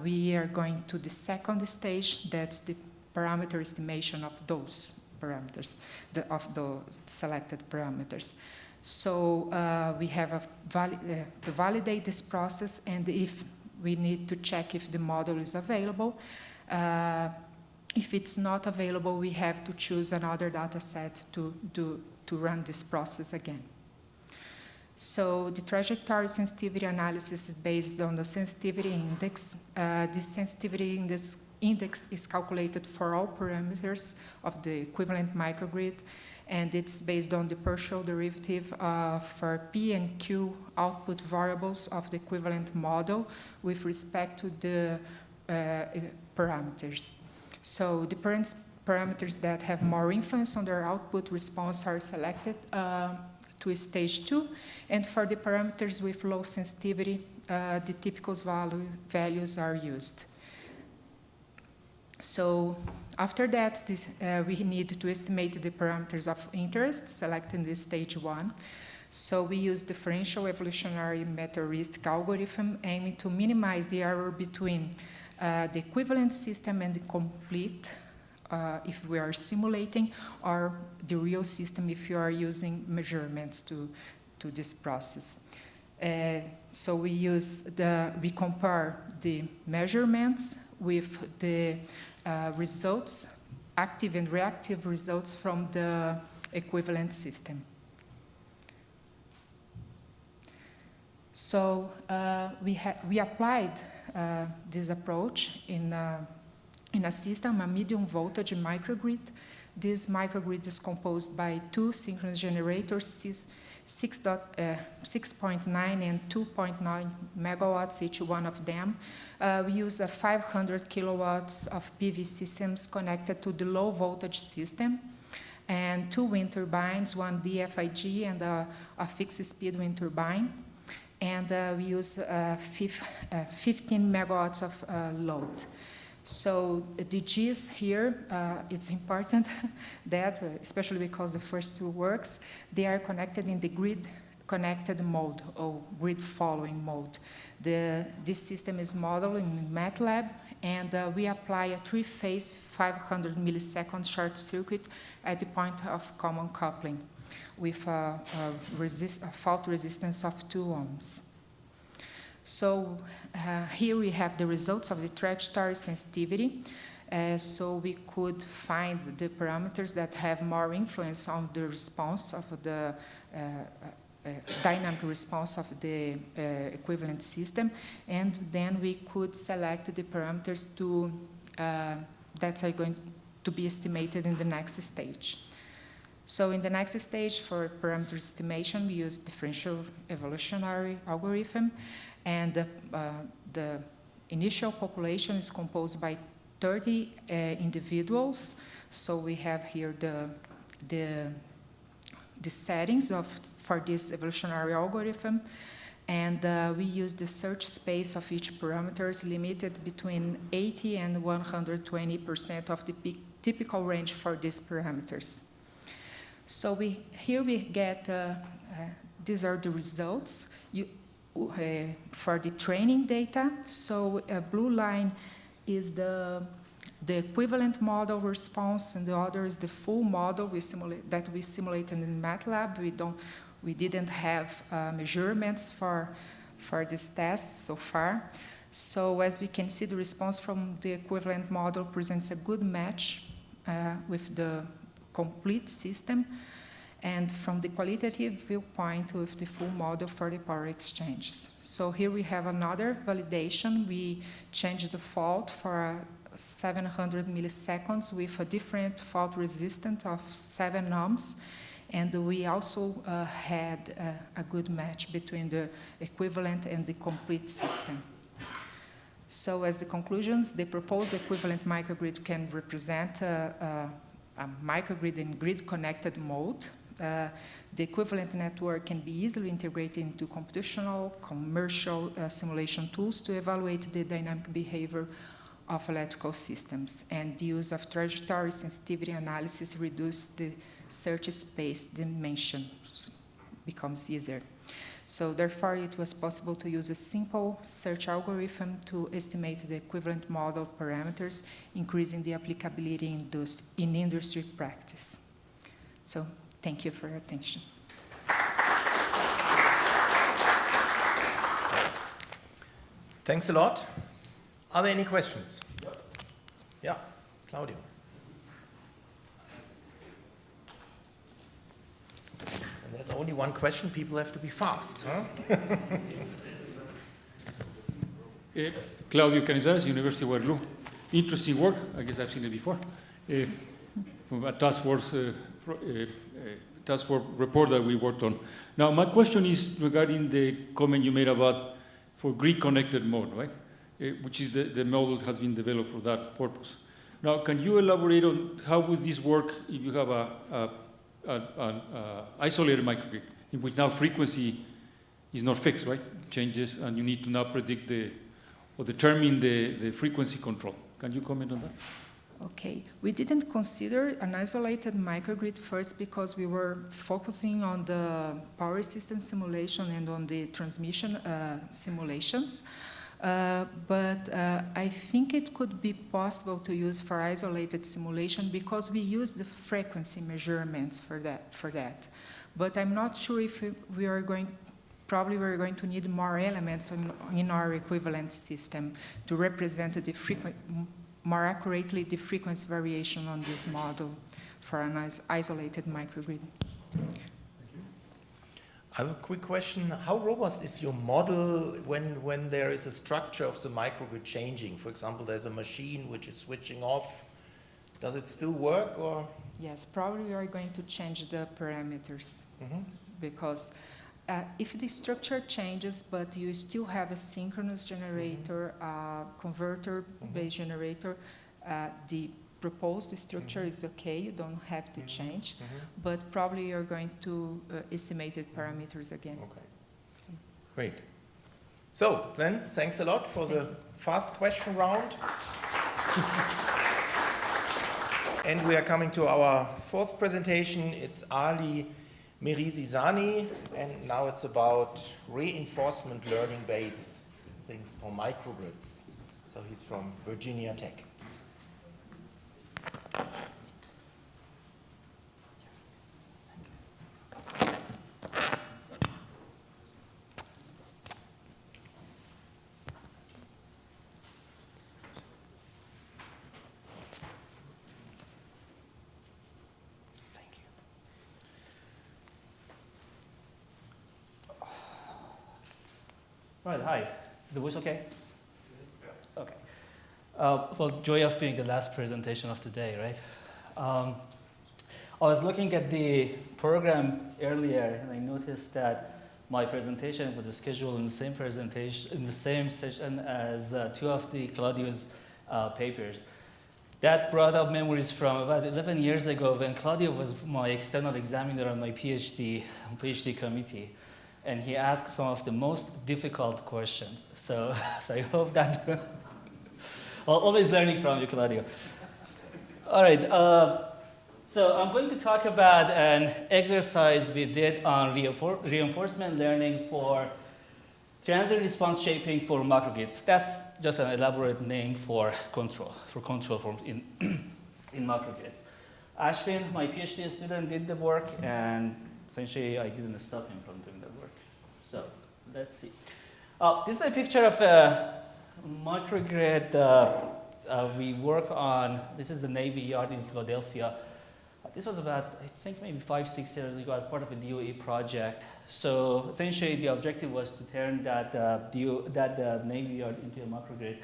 we are going to the second stage, that's the parameter estimation of those parameters, of the selected parameters. So we have to validate this process, and if we need to check if the model is available. If it's not available, we have to choose another data set to run this process again. So the trajectory sensitivity analysis is based on the sensitivity index. This sensitivity index is calculated for all parameters of the equivalent microgrid, and it's based on the partial derivative for P and Q output variables of the equivalent model with respect to the parameters. So the parameters that have more influence on their output response are selected to stage 2, and for the parameters with low sensitivity, the typical values are used. So after that, we need to estimate the parameters of interest, selecting the stage 1. So we use differential evolutionary meteoristic algorithm aiming to minimize the error between the equivalent system and the complete, if we are simulating, or the real system if you are using measurements to this process. So we compare the measurements with the results, active and reactive results from the equivalent system. So we applied this approach in a system, a medium voltage microgrid. This microgrid is composed by two synchronous generators, 6.9 and 2.9 megawatts, each one of them. We use 500 kilowatts of PV systems connected to the low voltage system, and two wind turbines, one DFIG and a fixed speed wind turbine. And we use 15 megawatts of load. So the Gs here, it's important that, especially because the first two works, they are connected in the grid connected mode or grid following mode. This system is modeled in MATLAB, and we apply a three-phase 500 millisecond short circuit at the point of common coupling with a fault resistance of 2 ohms. So here we have the results of the trajectory sensitivity. So we could find the parameters that have more influence on the response of the dynamic response of the equivalent system, and then we could select the parameters that are going to be estimated in the next stage. So in the next stage for parameter estimation, we use differential evolutionary algorithm, and the initial population is composed by 30 individuals. So we have here the settings for this evolutionary algorithm, and we use the search space of each parameter is limited between 80 and 120% of the typical range for these parameters. So here we get, these are the results for the training data. So a blue line is the equivalent model response, and the other is the full model that we simulated in MATLAB. We didn't have measurements for this test so far. So as we can see, the response from the equivalent model presents a good match with the complete system, and from the qualitative viewpoint with the full model for the power exchanges. So here we have another validation. We changed the fault for 700 milliseconds with a different fault resistance of 7 ohms, and we also had a good match between the equivalent and the complete system. So as the conclusions, the proposed equivalent microgrid can represent a microgrid in grid-connected mode. The equivalent network can be easily integrated into computational, commercial simulation tools to evaluate the dynamic behavior of electrical systems, and the use of trajectory sensitivity analysis reduces the search space dimension, becomes easier. So therefore, it was possible to use a simple search algorithm to estimate the equivalent model parameters, increasing the applicability in industry practice. So thank you for your attention. Thanks a lot. Are there any questions? Yep. Yeah, Claudio. And there's only one question. People have to be fast, huh? Claudio Canizares, University of Waterloo. Interesting work. I guess I've seen it before. From a task force report that we worked on. Now, my question is regarding the comment you made about for grid-connected mode, right? Which is the model that has been developed for that purpose. Now, can you elaborate on how would this work if you have an isolated microgrid in which now frequency is not fixed, right? Changes, and you need to now predict or determine the frequency control. Can you comment on that? Okay, we didn't consider an isolated microgrid first because we were focusing on the power system simulation and on the transmission simulations. But I think it could be possible to use for isolated simulation because we use the frequency measurements for that. But I'm not sure if we're going to need more elements in our equivalent system to represent more accurately the frequency variation on this model for an isolated microgrid. I have a quick question. How robust is your model when there is a structure of the microgrid changing? For example, there's a machine which is switching off. Does it still work, or? Yes, probably we are going to change the parameters because if the structure changes, but you still have a synchronous generator, converter-based generator, the proposed structure is okay, you don't have to change, but probably you're going to estimate the parameters again. Okay, great. So then, thanks a lot for the fast question round. And we are coming to our fourth presentation. It's Ali Mirizizani, and now it's about reinforcement learning-based things for microgrids. So he's from Virginia Tech. Right, hi. Is the voice okay? Okay. Well, joy of being the last presentation of the day, right? I was looking at the program earlier, and I noticed that my presentation was scheduled in the same presentation, in the same session as two of the Claudio's papers. That brought up memories from about 11 years ago when Claudio was my external examiner on my PhD committee. And he asked some of the most difficult questions. So I hope that, well, always learning from you, Claudio. All right, so I'm going to talk about an exercise we did on reinforcement learning for transient response shaping for microgrids. That's just an elaborate name for control in microgrids. Ashwin, my PhD student, did the work, and essentially I didn't stop him from doing the work. So let's see. This is a picture of a microgrid we work on. This is the Navy Yard in Philadelphia. This was about, I think, maybe 5-6 years ago as part of a DOE project. So essentially, the objective was to turn that Navy Yard into a microgrid.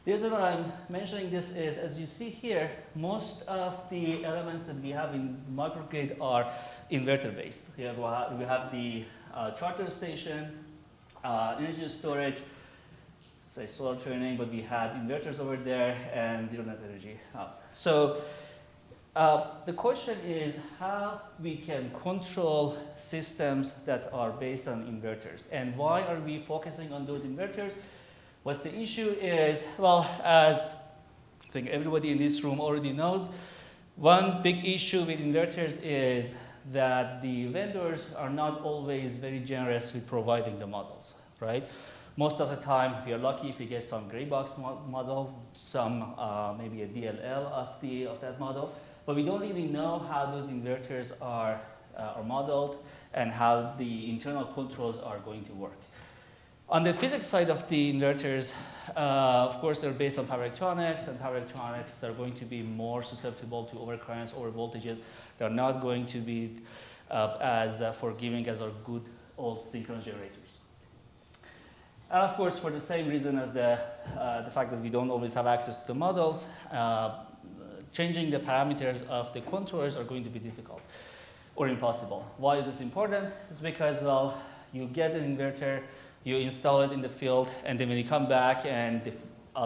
The reason I'm mentioning this is, as you see here, most of the elements that we have in microgrid are inverter-based. Here we have the charter station, energy storage, say solar training, but we had inverters over there and zero net energy house. So the question is how we can control systems that are based on inverters, and why are we focusing on those inverters? What's the issue is, well, as I think everybody in this room already knows, one big issue with inverters is that the vendors are not always very generous with providing the models, right? Most of the time, we are lucky if we get some gray box model, some maybe a DLL of that model. But we don't really know how those inverters are modeled and how the internal controls are going to work. On the physics side of the inverters, of course, they're based on power electronics, and power electronics are going to be more susceptible to overcurrents, over voltages. They're not going to be as forgiving as our good old synchronous generators. And of course, for the same reason as the fact that we don't always have access to the models, changing the parameters of the controllers are going to be difficult or impossible. Why is this important? It's because, well, you get an inverter, you install it in the field, and then when you come back and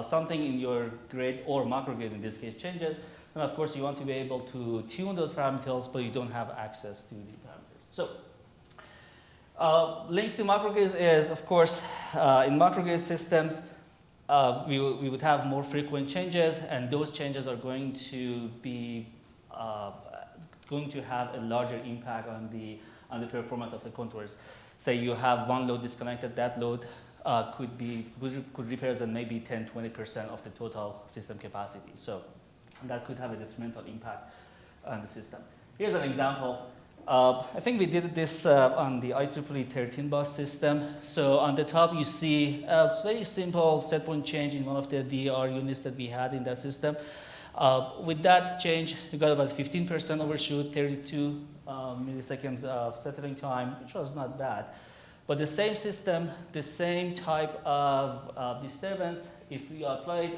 something in your grid or microgrid in this case changes, then of course you want to be able to tune those parameters, but you don't have access to the parameters. So, link to microgrids is, of course, in microgrid systems, we would have more frequent changes, and those changes are going to be going to have a larger impact on the performance of the controllers. Say you have one load disconnected, that load could represent maybe 10-20% of the total system capacity. So that could have a detrimental impact on the system. Here's an example. I think we did this on the IEEE 13 bus system. So on the top you see a very simple set point change in one of the DER units that we had in that system. With that change, we got about 15% overshoot, 32 milliseconds of settling time, which was not bad. But the same system, the same type of disturbance, if we apply,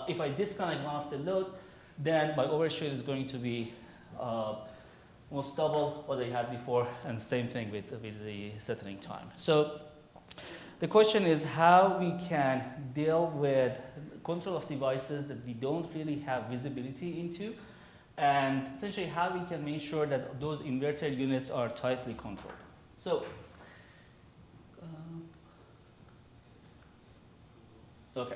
if I disconnect one of the loads, then my overshoot is going to be almost double what I had before, and same thing with the settling time. So the question is how we can deal with control of devices that we don't really have visibility into, and essentially how we can make sure that those inverter units are tightly controlled. So, okay.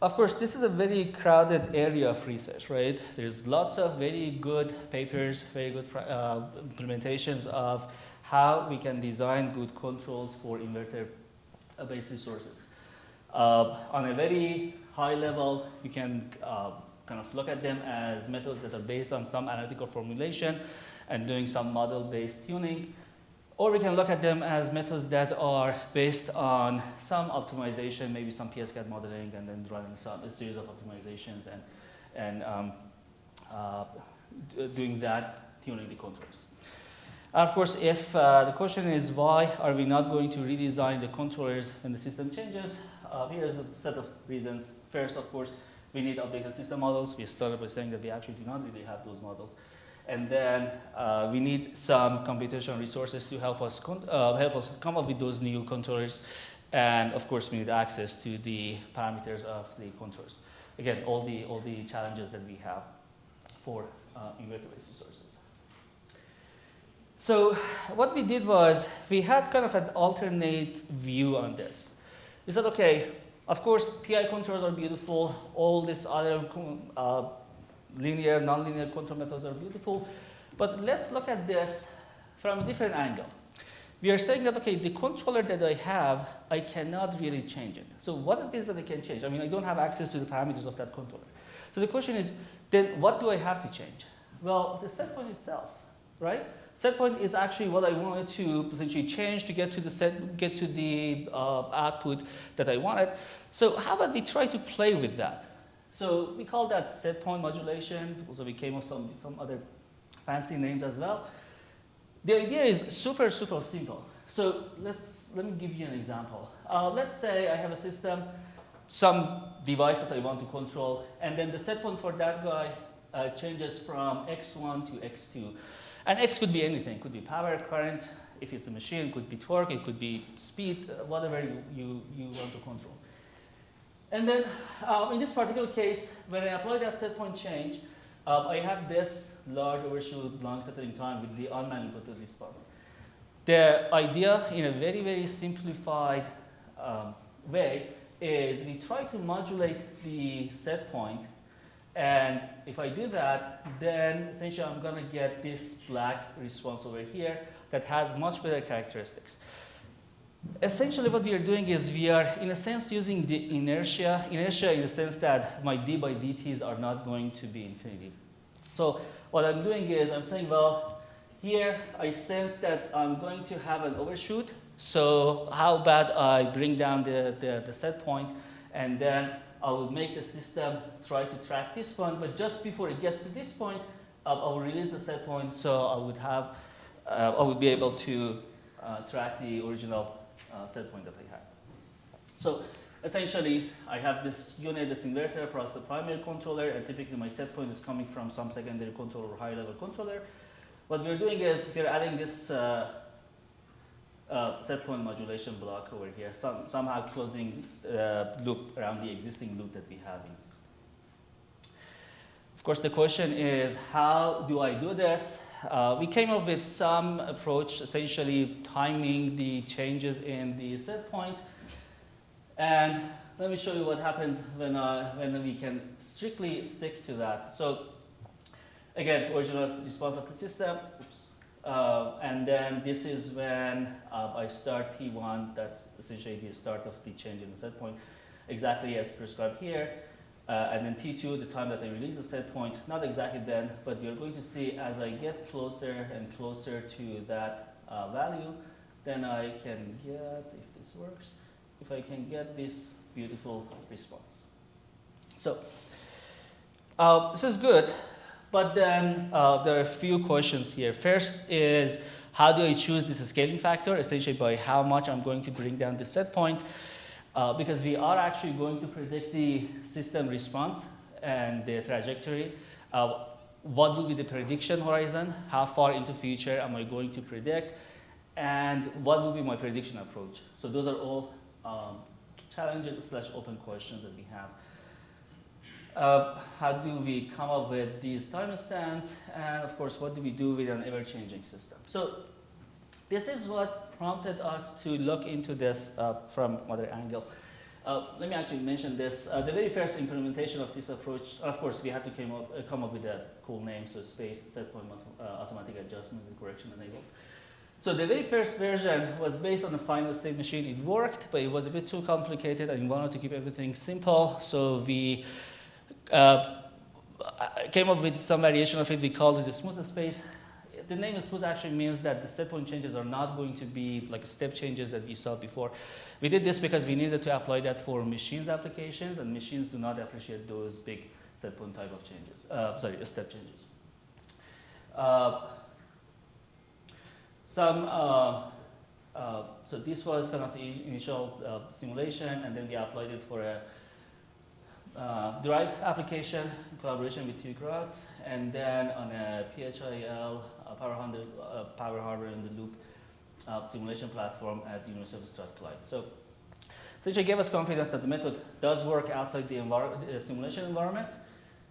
Of course, this is a very crowded area of research, right? There's lots of very good papers, very good implementations of how we can design good controls for inverter-based resources. On a very high level, you can kind of look at them as methods that are based on some analytical formulation and doing some model-based tuning. Or we can look at them as methods that are based on some optimization, maybe some PSCAD modeling, and then running a series of optimizations and doing that, tuning the controllers. And of course, if the question is why are we not going to redesign the controllers when the system changes, here's a set of reasons. First, of course, we need updated system models. We started by saying that we actually do not really have those models. and then we need some computational resources to help us come up with those new controllers, and of course we need access to the parameters of the controllers. Again, all the challenges that we have for inverter-based resources. So what we did was we had kind of an alternate view on this. We said, okay, of course PI controllers are beautiful, all these other linear, nonlinear control methods are beautiful, but let's look at this from a different angle. We are saying that, okay, the controller that I have, I cannot really change it. So what it is that I can change? I mean, I don't have access to the parameters of that controller. So the question is, then what do I have to change? Well, the set point itself, right? Set point is actually what I wanted to essentially change to get to the output that I wanted. So how about we try to play with that? So we call that set point modulation. Also, we came up with some other fancy names as well. The idea is super simple. So let me give you an example. Let's say I have a system, some device that I want to control, and then the set point for that guy changes from x1 to x2. And x could be anything. It could be power, current. If it's a machine, it could be torque, it could be speed, whatever you want to control. And then in this particular case, when I apply that set point change, I have this large overshoot long settling time with the unmanipulated response. The idea, in a very simplified way, is we try to modulate the set point, and if I do that, then essentially I'm going to get this black response over here that has much better characteristics. Essentially what we are doing is we are, in a sense, using the inertia in the sense that my d by dt's are not going to be infinity. So what I'm doing is I'm saying, well, here I sense that I'm going to have an overshoot, so how about I bring down the set point, and then I will make the system try to track this point, but just before it gets to this point, I will release the set point, so I would be able to track the original set point that I had. So essentially, I have this unit, this inverter, plus the primary controller, and typically my set point is coming from some secondary controller or high-level controller. What we're doing is we're adding this set point modulation block over here, somehow closing loop around the existing loop that we have in the system. Of course, the question is, how do I do this? We came up with some approach, essentially timing the changes in the set point. And let me show you what happens when we can strictly stick to that. So again, original response of the system. And then this is when I start T1. That's essentially the start of the change in the set point, exactly as prescribed here. And then T2, the time that I release the set point, not exactly then, but you're going to see as I get closer and closer to that value, then I can get, if this works, if I can get this beautiful response. So this is good, but then there are a few questions here. First is, how do I choose this scaling factor, essentially by how much I'm going to bring down the set point? Because we are actually going to predict the system response and the trajectory. What will be the prediction horizon? How far into future am I going to predict? And what will be my prediction approach? So those are all challenges / open questions that we have. How do we come up with these time instants? And of course, what do we do with an ever-changing system? So this is what prompted us to look into this from another angle. Let me actually mention this. The very first implementation of this approach, of course, we had to come up with a cool name, so space set point automatic adjustment and correction enabled. So the very first version was based on a final state machine. It worked, but it was a bit too complicated, and we wanted to keep everything simple. So we came up with some variation of it. We called it the smooth space. The name smooth actually means that the set point changes are not going to be like step changes that we saw before. We did this because we needed to apply that for machines applications, and machines do not appreciate those big set point type of changes. Step changes. So this was kind of the initial simulation, and then we applied it for a derived application in collaboration with Microgrids, and then on a PHIL power hardware in the loop simulation platform at the University of Strathclyde. So essentially gave us confidence that the method does work outside the simulation environment.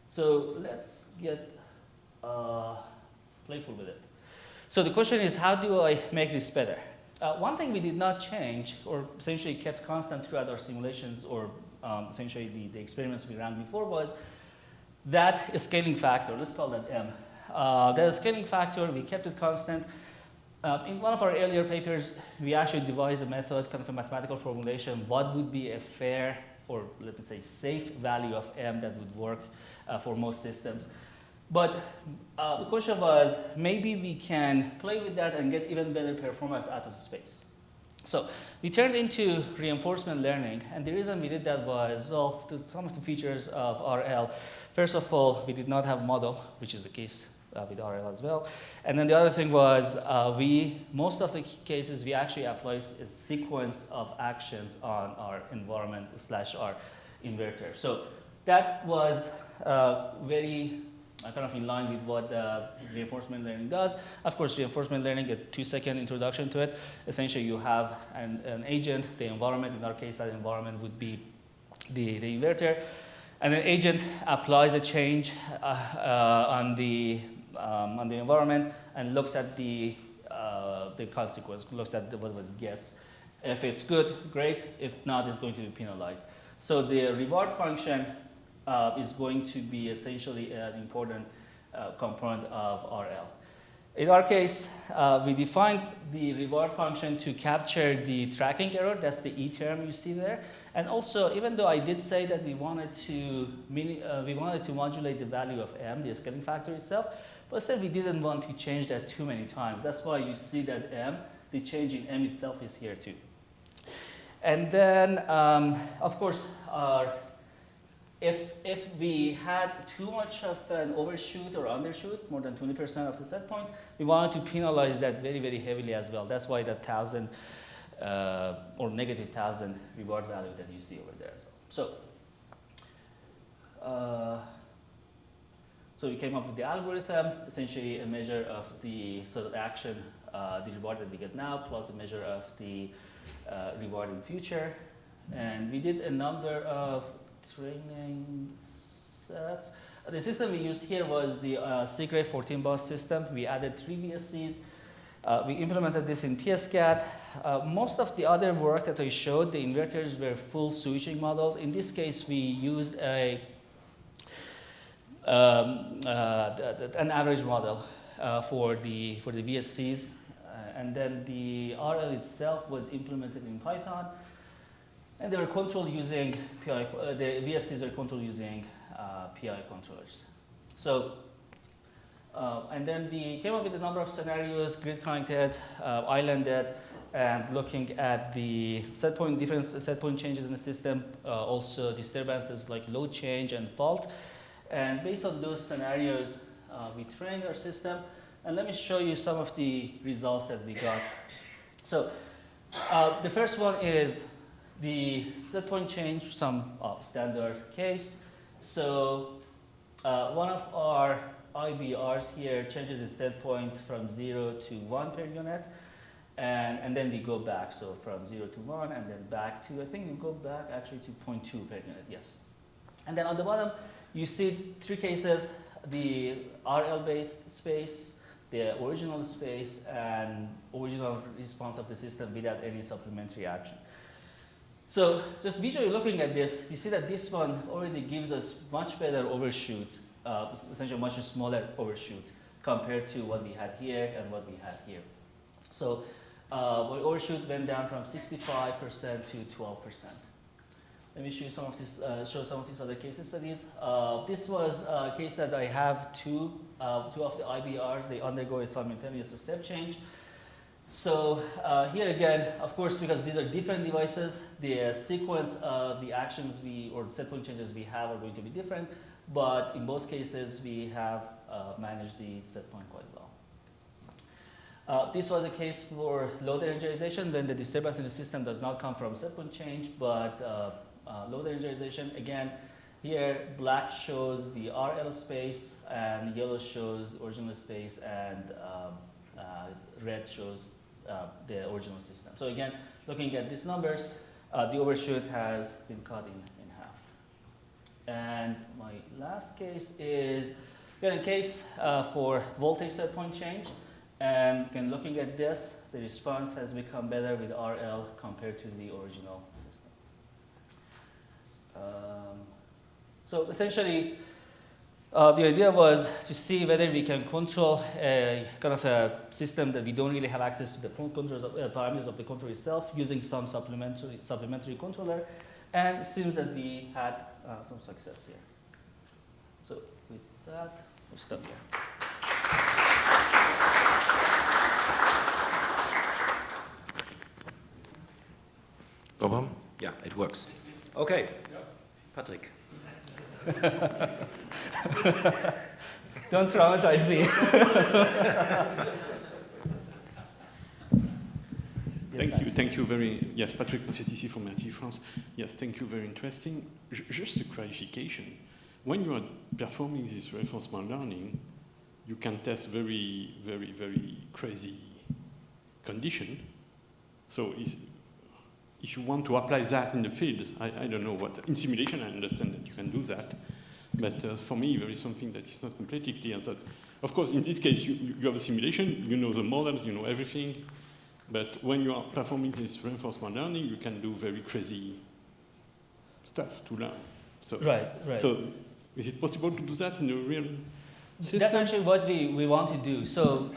So let's get playful with it. So the question is, how do I make this better? One thing we did not change, or essentially kept constant throughout our simulations, or essentially the experiments we ran before, was that scaling factor. Let's call that M. That scaling factor, we kept it constant. In one of our earlier papers, we actually devised a method, kind of a mathematical formulation, what would be a fair, or let me say safe value of M that would work for most systems. But the question was, maybe we can play with that and get even better performance out of space. So we turned into reinforcement learning, and the reason we did that was, well, some of the features of RL. First of all, we did not have model, which is the case with RL as well. And then the other thing was, most of the cases, we actually apply a sequence of actions on our environment / our inverter. So that was very kind of in line with what reinforcement learning does. Of course, reinforcement learning, a 2-second introduction to it. Essentially, you have an agent, the environment. In our case, that environment would be the inverter. And an agent applies a change on the environment and looks at the consequence, looks at what it gets. If it's good, great. If not, it's going to be penalized. So the reward function is going to be essentially an important component of RL. In our case, we defined the reward function to capture the tracking error. That's the E term you see there. And also, even though I did say that we wanted to modulate the value of M, the scaling factor itself, but still we didn't want to change that too many times. That's why you see that M, the change in M itself is here too. And then, of course, if we had too much of an overshoot or undershoot, more than 20% of the set point, we wanted to penalize that very, very heavily as well. That's why that 1,000 or negative 1,000 reward value that you see over there as well. So we came up with the algorithm, essentially a measure of the sort of action, the reward that we get now, plus a measure of the reward in future. And we did a number of training sets. The system we used here was the Seagrave 14-bus system. We added 3 VSCs. We implemented this in PSCAT. Most of the other work that I showed, the inverters were full switching models. In this case, we used an average model for the VSCs. And then the RL itself was implemented in Python. And they were controlled using PI, the VSCs are controlled using PI controllers. So, and then we came up with a number of scenarios, grid connected, islanded, and looking at the different set point changes in the system, also disturbances like load change and fault. And based on those scenarios, we trained our system. And let me show you some of the results that we got. So the first one is the set point change, some standard case. So one of our IBRs here changes its set point from 0 to 1 per unit. And then we go back, so from 0 to 1 and then back to, I think we go back actually to 0.2 per unit, yes. And then on the bottom, you see 3 cases, the RL-based space, the original space, and original response of the system without any supplementary action. So just visually looking at this, you see that this one already gives us much better overshoot, essentially much smaller overshoot compared to what we had here and what we had here. So our overshoot went down from 65% to 12%. Let me show you some of these other case studies. This was a case that I have two of the IBRs. They undergo a simultaneous step change. So here again, of course, because these are different devices, the sequence of the actions or set point changes we have are going to be different. But in both cases, we have managed the set point quite well. This was a case for load energization when the disturbance in the system does not come from set point change, but load energization. Again, Here, black shows the RL space, and yellow shows the original space, and red shows the original system. So again, looking at these numbers, the overshoot has been cut in half. And my last case is a case for voltage set point change. And again, looking at this, the response has become better with RL compared to the original system. So essentially, the idea was to see whether we can control a kind of a system that we don't really have access to the parameters of the controller itself using some supplementary controller, and it seems that we had some success here. So with that, we'll stop here. Problem? Yeah, it works. Okay, Patrick. Don't traumatize me. Thank you very, yes, Patrick CTC from RT France. Yes, thank you, very interesting. Just a clarification. When you are performing this reinforcement learning, you can test very, very, very crazy condition. So if you want to apply that in the field, I don't know what, in simulation I understand that you can do that, but for me there is something that is not completely clear. That, of course, in this case you have a simulation, you know the model, you know everything, but when you are performing this reinforcement learning, you can do very crazy stuff to learn. So, right. So is it possible to do that in a real system? That's actually what we want to do. So,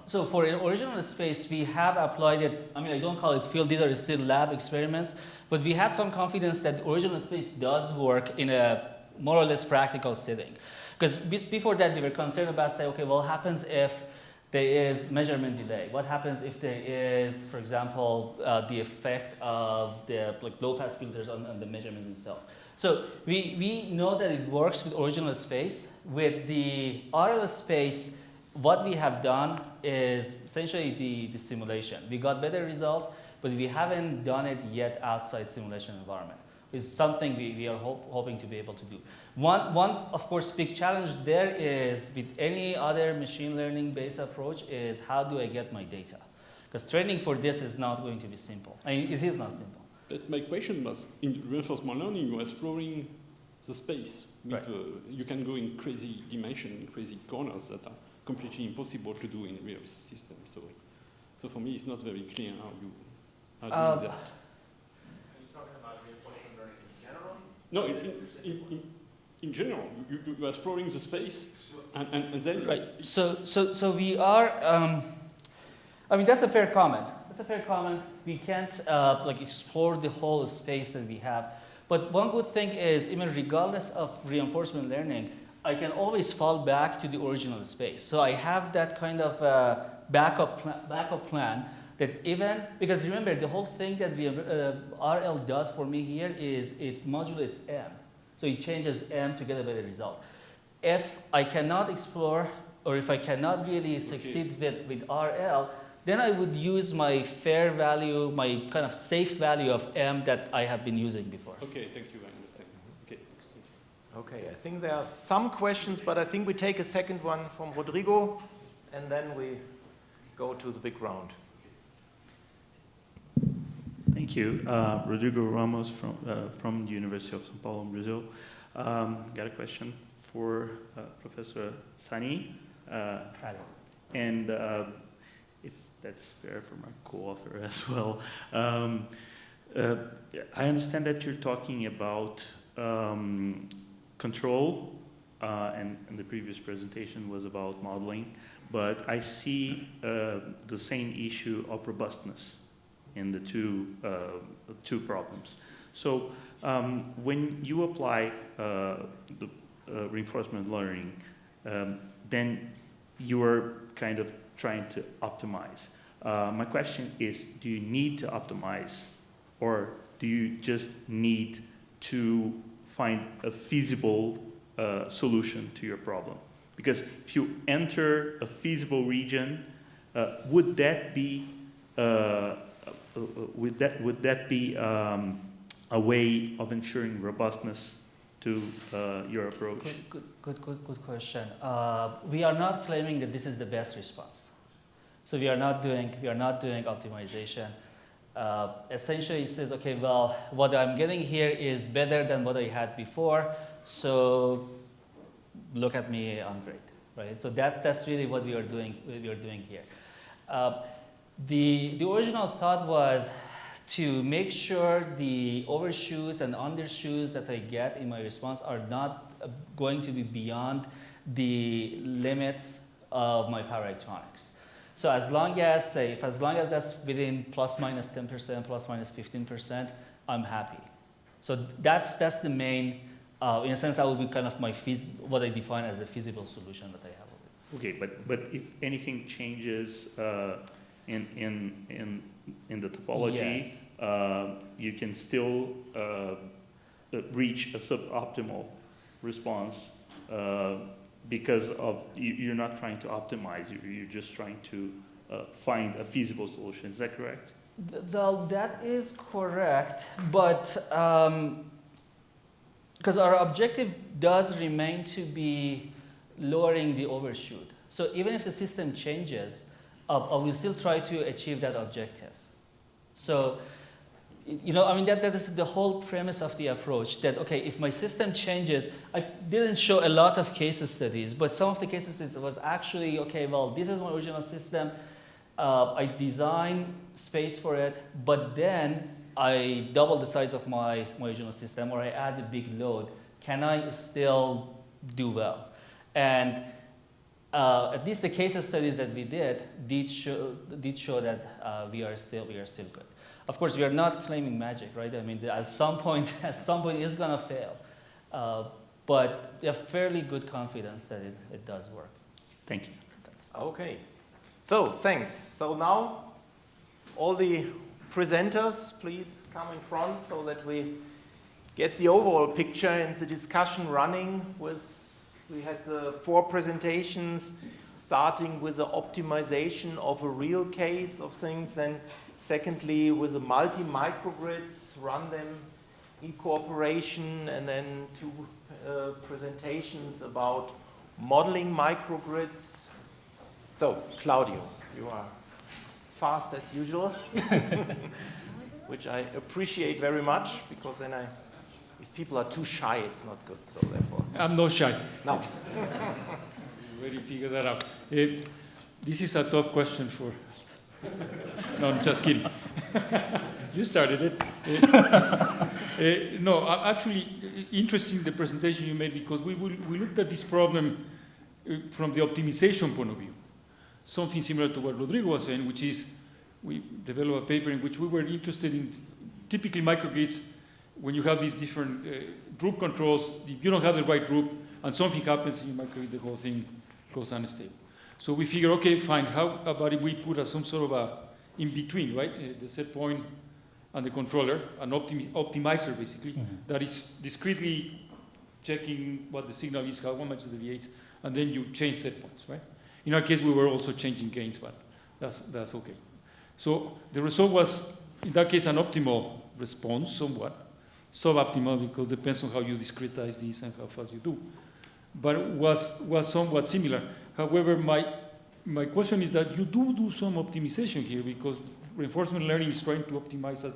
so for original space, we have applied it. I mean, I don't call it field. These are still lab experiments. But we had some confidence that original space does work in a more or less practical setting. Because before that, we were concerned about, say, okay, what happens if there is measurement delay? What happens if there is, for example, the effect of the low-pass filters on the measurements themselves? So we know that it works with original space. With the RL space, what we have done is essentially the simulation. We got better results, but we haven't done it yet outside simulation environment. It's something we are hoping to be able to do. One, of course, big challenge there is with any other machine learning based approach is how do I get my data? Because training for this is not going to be simple. I mean, it is not simple. But my question was, in reinforcement learning, you are exploring the space. With, right. You can go in crazy dimensions, crazy corners that are completely impossible to do in a real system. So for me, it's not very clear how you do that. Are you talking about reinforcement learning in general? No, in general, you are exploring the space, and then right. So we are. I mean, that's a fair comment. We can't explore the whole space that we have. But one good thing is, even regardless of reinforcement learning, I can always fall back to the original space. So I have that kind of backup plan that even, because remember, the whole thing that RL does for me here is it modulates M. So it changes M to get a better result. If I cannot explore, or if I cannot really succeed with RL, then I would use my fair value, my kind of safe value of M that I have been using before. Okay, thank you, I understand. Okay. Okay, I think there are some questions, but I think we take a second one from Rodrigo, and then we go to the big round. Thank you. Rodrigo Ramos from the University of São Paulo, Brazil. Got a question for Professor Sani. And if that's fair for my co-author as well. I understand that you're talking about control, and the previous presentation was about modeling, but I see the same issue of robustness in the two problems. So when you apply the reinforcement learning, then you are kind of trying to optimize. My question is, do you need to optimize, or do you just need to find a feasible solution to your problem? Because if you enter a feasible region, would that be a way of ensuring robustness to your approach? Good question. We are not claiming that this is the best response. So we are not doing optimization. Essentially, it says, okay, well, what I'm getting here is better than what I had before. So look at me, I'm great, right? So that's really what we are doing. Here. The original thought was to make sure the overshoots and undershoots that I get in my response are not going to be beyond the limits of my power electronics. So as long as that's within plus minus 10%, plus minus 15%, I'm happy. So that's the main, in a sense, that would be kind of what I define as the feasible solution that I have. Okay, but if anything changes in the topology, yes. You can still reach a suboptimal response because of you're not trying to optimize. You're just trying to find a feasible solution. Is that correct? That is correct, but because our objective does remain to be lowering the overshoot. So even if the system changes, I will still try to achieve that objective. So, that is the whole premise of the approach, that, okay, if my system changes, I didn't show a lot of case studies, but some of the cases was actually, okay, well, this is my original system, I designed space for it, but then I double the size of my original system, or I add a big load. Can I still do well? And at least the case studies that we did show that we are still good. Of course, we are not claiming magic, right? I mean, at some point it's gonna fail, but we have fairly good confidence that it does work. Thank you. Thanks. Okay, so thanks. So now all the presenters, please come in front so that we get the overall picture and the discussion running. We had 4 presentations, starting with the optimization of a real case of things, and secondly with the multi-microgrids, run them in cooperation, and then 2 presentations about modeling microgrids. So, Claudio, you are fast as usual, which I appreciate very much, because then if people are too shy, it's not good, so therefore. I'm not shy. No. You already figured that out. This is a tough question for... No, I'm just kidding. You started it. No, actually, interesting the presentation you made, because we looked at this problem from the optimization point of view. Something similar to what Rodrigo was saying, which is we developed a paper in which we were interested in typically microgrids. When you have these different group controls, if you don't have the right group and something happens in your microgrid, the whole thing goes unstable. So we figure, okay, fine, how about if we put some sort of a in-between, right? The set point and the controller, an optimizer basically, that is discretely checking what the signal is, how much it deviates, and then you change set points, right? In our case, we were also changing gains, but that's okay. So the result was, in that case, an optimal response, somewhat. Suboptimal because it depends on how you discretize this and how fast you do. But it was somewhat similar. However, my question is that you do some optimization here, because reinforcement learning is trying to optimize a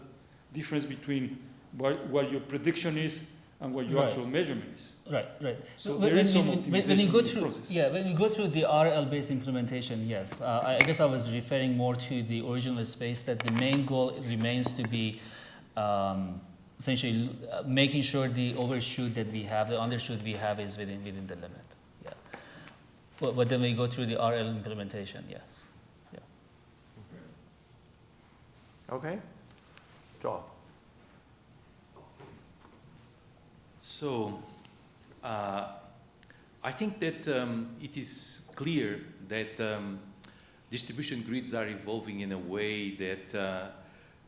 difference between what your prediction is and what your actual measurement is. Right. So there is some optimization when you go in the through, process. yeah, when you go through the RL-based implementation, yes. I guess I was referring more to the original space, that the main goal remains to be essentially making sure the overshoot that we have, the undershoot we have, is within the limit. Yeah. But then we go through the RL implementation, yes. Yeah. Okay. John. So, I think that it is clear that distribution grids are evolving in a way that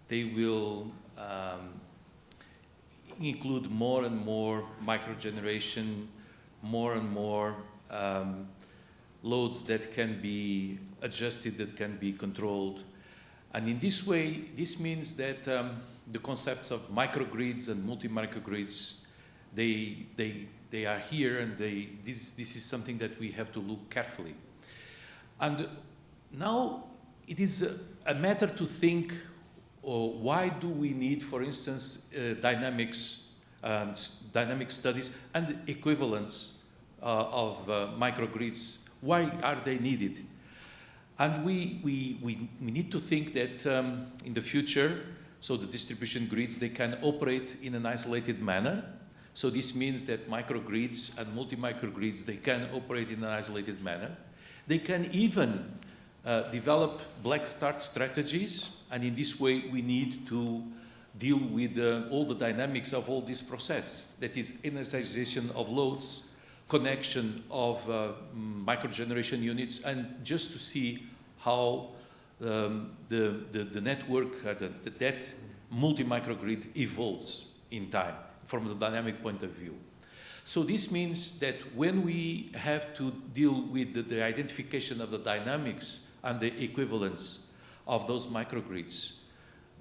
they will include more and more microgeneration, more and more loads that can be adjusted, that can be controlled. And in this way, this means that the concepts of microgrids and multi-microgrids, they are here, and this is something that we have to look carefully. And now it is a matter to think, why do we need, for instance, dynamic studies and equivalence of microgrids? Why are they needed? And we need to think that in the future, so the distribution grids, they can operate in an isolated manner. So this means that microgrids and multi-microgrids, they can operate in an isolated manner. They can even develop black start strategies, and in this way we need to deal with all the dynamics of all this process. That is energization of loads, connection of microgeneration units, and just to see how the network, that multi-microgrid evolves in time from the dynamic point of view. So this means that when we have to deal with the identification of the dynamics and the equivalence of those microgrids,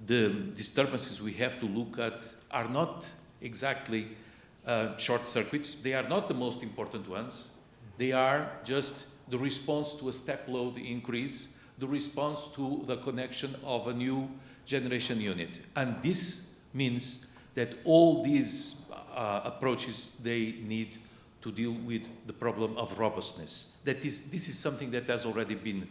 the disturbances we have to look at are not exactly short circuits. They are not the most important ones. They are just the response to a step load increase, the response to the connection of a new generation unit. And this means that all these approaches, they need to deal with the problem of robustness. This is something that has already been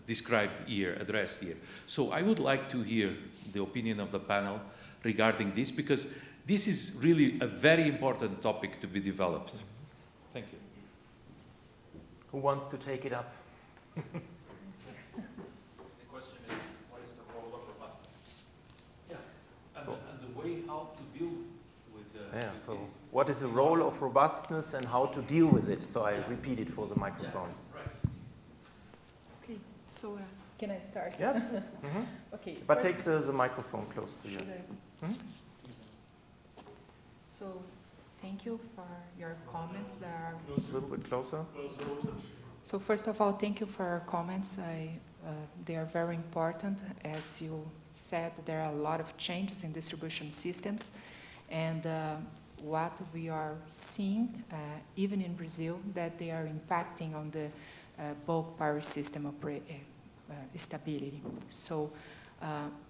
described here, addressed here. So I would like to hear the opinion of the panel regarding this, because this is really a very important topic to be developed. Thank you. Who wants to take it up? The question is, what is the role of robustness? Yeah, and the way how to deal with So this. what is the role of robustness and how to deal with it? So I repeat it for the microphone. Yeah, right. Okay, so can I start? Yes. Okay. But take the microphone close to you. Should I? So, thank you for your comments. That are A little bit closer. So first of all, thank you for your comments. They are very important. As you said, there are a lot of changes in distribution systems, and what we are seeing, even in Brazil, that they are impacting on the bulk power system stability. So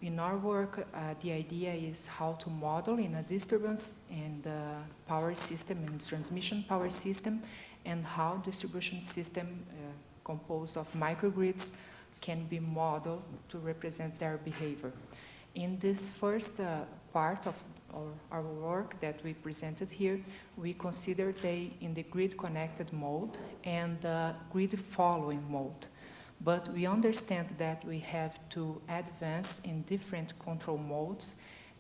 in our work, the idea is how to model in a disturbance in the power system, in the transmission power system, and how distribution system composed of microgrids can be modeled to represent their behavior. In this first part of our work that we presented here, we consider they in the grid connected mode and the grid following mode. But we understand that we have to advance in different control modes,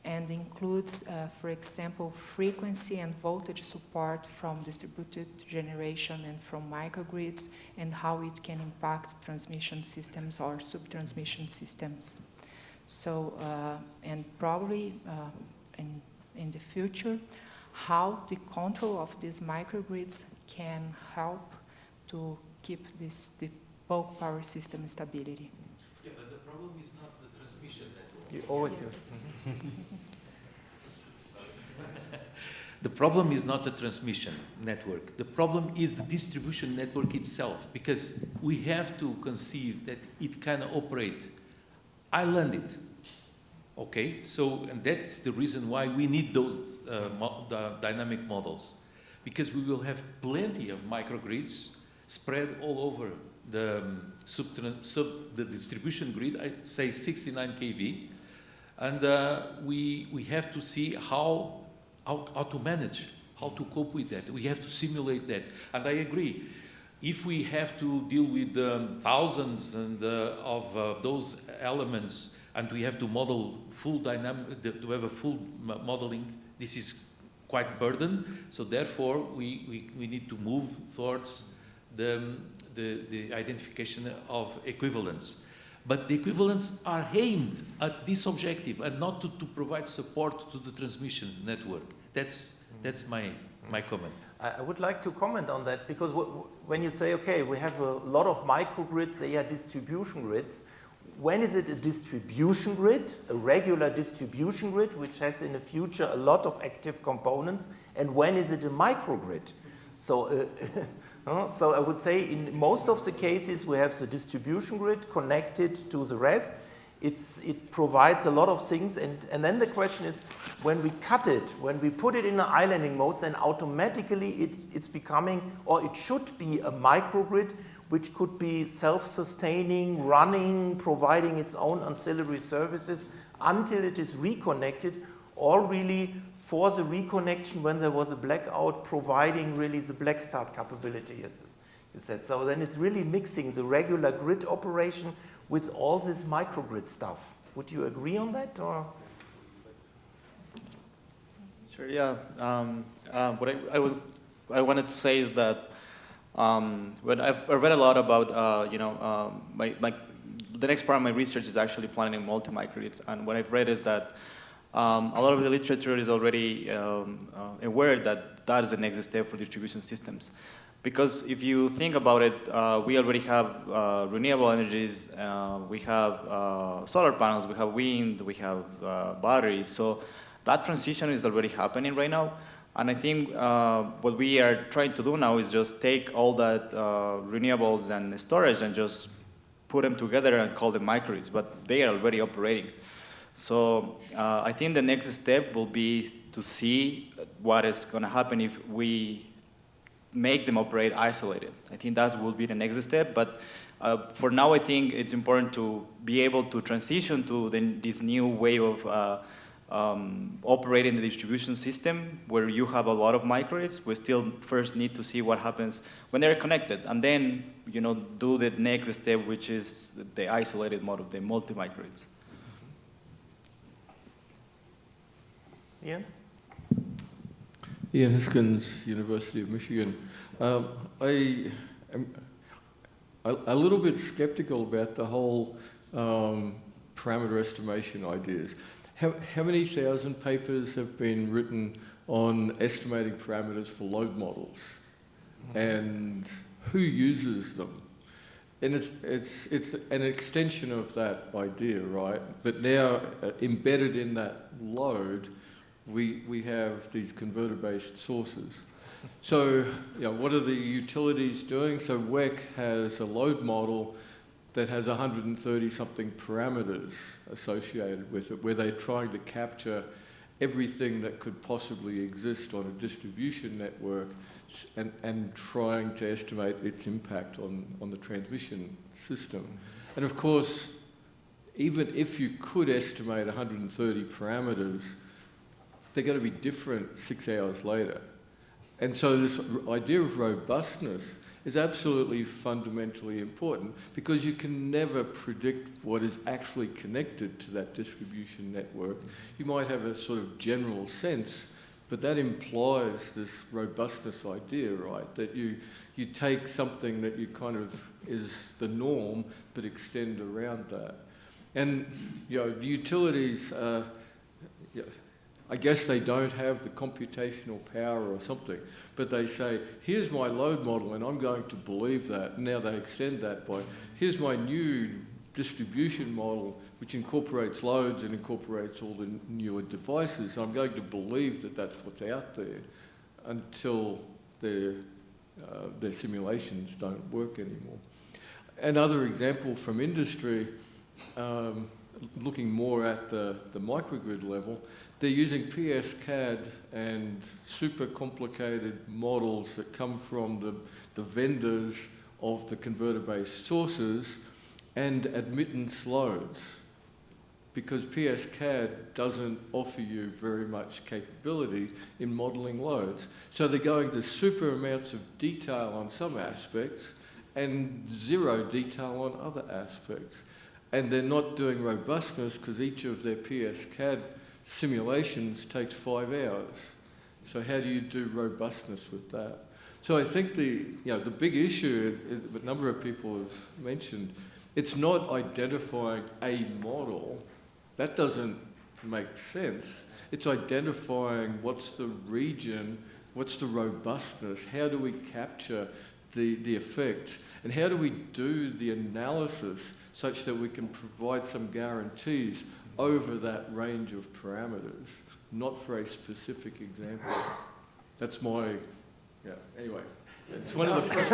and includes, for example, frequency and voltage support from distributed generation and from microgrids, and how it can impact transmission systems or sub-transmission systems. So, and probably in the future, how the control of these microgrids can help to keep the bulk power system stability. Yeah, but the problem is not the transmission network. You always do. The problem is not the transmission network. The problem is the distribution network itself, because we have to conceive that it can operate islanded. Okay, so, and that's the reason why we need those the dynamic models, because we will have plenty of microgrids spread all over the the distribution grid, I say 69 kV, and we have to see how to manage, how to cope with that. We have to simulate that, and I agree. If we have to deal with thousands of those elements, and we have to model full dynamic, to have a full modeling, this is quite burden. So therefore, we need to move towards the identification of equivalence. But the equivalents are aimed at this objective and not to provide support to the transmission network. That's my comment. I would like to comment on that, because when you say, okay, we have a lot of microgrids, they are distribution grids, when is it a distribution grid, a regular distribution grid, which has in the future a lot of active components, and when is it a microgrid? So, so I would say in most of the cases we have the distribution grid connected to the rest. It provides a lot of things, and then the question is, when we cut it, when we put it in an islanding mode, then automatically it's becoming, or it should be a microgrid, which could be self-sustaining, running, providing its own ancillary services until it is reconnected, or really for the reconnection when there was a blackout, providing really the black start capability, as you said. So then it's really mixing the regular grid operation with all this microgrid stuff. Would you agree on that, or? Sure. Yeah. What I wanted to say is that when I've read a lot about the next part of my research is actually planning multi-microgrids, and what I've read is that a lot of the literature is already aware that that is the next step for distribution systems. Because if you think about it, we already have renewable energies, we have solar panels, we have wind, we have batteries. So that transition is already happening right now. And I think what we are trying to do now is just take all that renewables and storage and just put them together and call them microgrids, but they are already operating. So I think the next step will be to see what is going to happen if we make them operate isolated. I think that will be the next step, but for now I think it's important to be able to transition to this new way of operating the distribution system where you have a lot of microgrids. We still first need to see what happens when they're connected, and then do the next step, which is the isolated mode of the multi-microgrids. Ian? Ian Hiskins, University of Michigan. I am a little bit skeptical about the whole parameter estimation ideas. How many thousand papers have been written on estimating parameters for load models, and who uses them? And it's an extension of that idea, right? But now embedded in that load, we have these converter-based sources. So, what are the utilities doing? So WEC has a load model that has 130-something parameters associated with it, where they're trying to capture everything that could possibly exist on a distribution network and trying to estimate its impact on the transmission system. And of course, even if you could estimate 130 parameters, they're going to be different 6 hours later. And so this idea of robustness is absolutely fundamentally important, because you can never predict what is actually connected to that distribution network. You might have a sort of general sense, but that implies this robustness idea, right? That you take something that you kind of is the norm, but extend around that. And the utilities, I guess they don't have the computational power or something, but they say, here's my load model, and I'm going to believe that. Now they extend that by, here's my new distribution model, which incorporates loads and incorporates all the newer devices. I'm going to believe that that's what's out there until their simulations don't work anymore. Another example from industry, looking more at the microgrid level, they're using PSCAD and super complicated models that come from the vendors of the converter-based sources and admittance loads, because PSCAD doesn't offer you very much capability in modeling loads. So they're going to super amounts of detail on some aspects and zero detail on other aspects. And they're not doing robustness because each of their PSCAD simulations takes 5 hours. So how do you do robustness with that? So I think the big issue, a number of people have mentioned, it's not identifying a model. That doesn't make sense. It's identifying what's the region, what's the robustness, how do we capture the effect, and how do we do the analysis such that we can provide some guarantees over that range of parameters, not for a specific example. That's my, anyway. It's one of the first.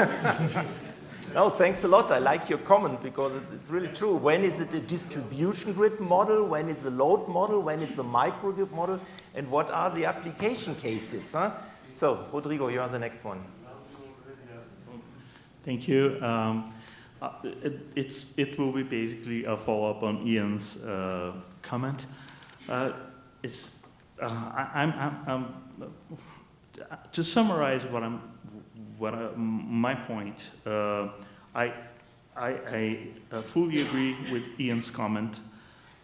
No, thanks a lot. I like your comment because it's really true. When is it a distribution grid model? When it's a load model? When it's a microgrid model? And what are the application cases? Huh? So, Rodrigo, you are the next one. Thank you. It will be basically a follow-up on Ian's comment. To summarize my point, I fully agree with Ian's comment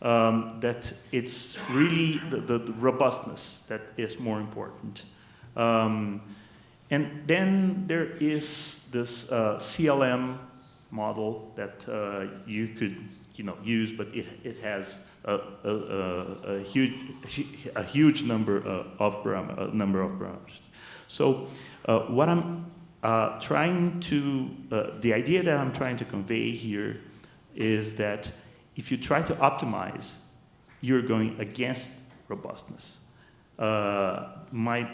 that it's really the robustness that is more important. And then there is this CLM model that you could use, but it has a huge number of parameters. So what I'm trying to, the idea that I'm trying to convey here is that if you try to optimize, you're going against robustness. My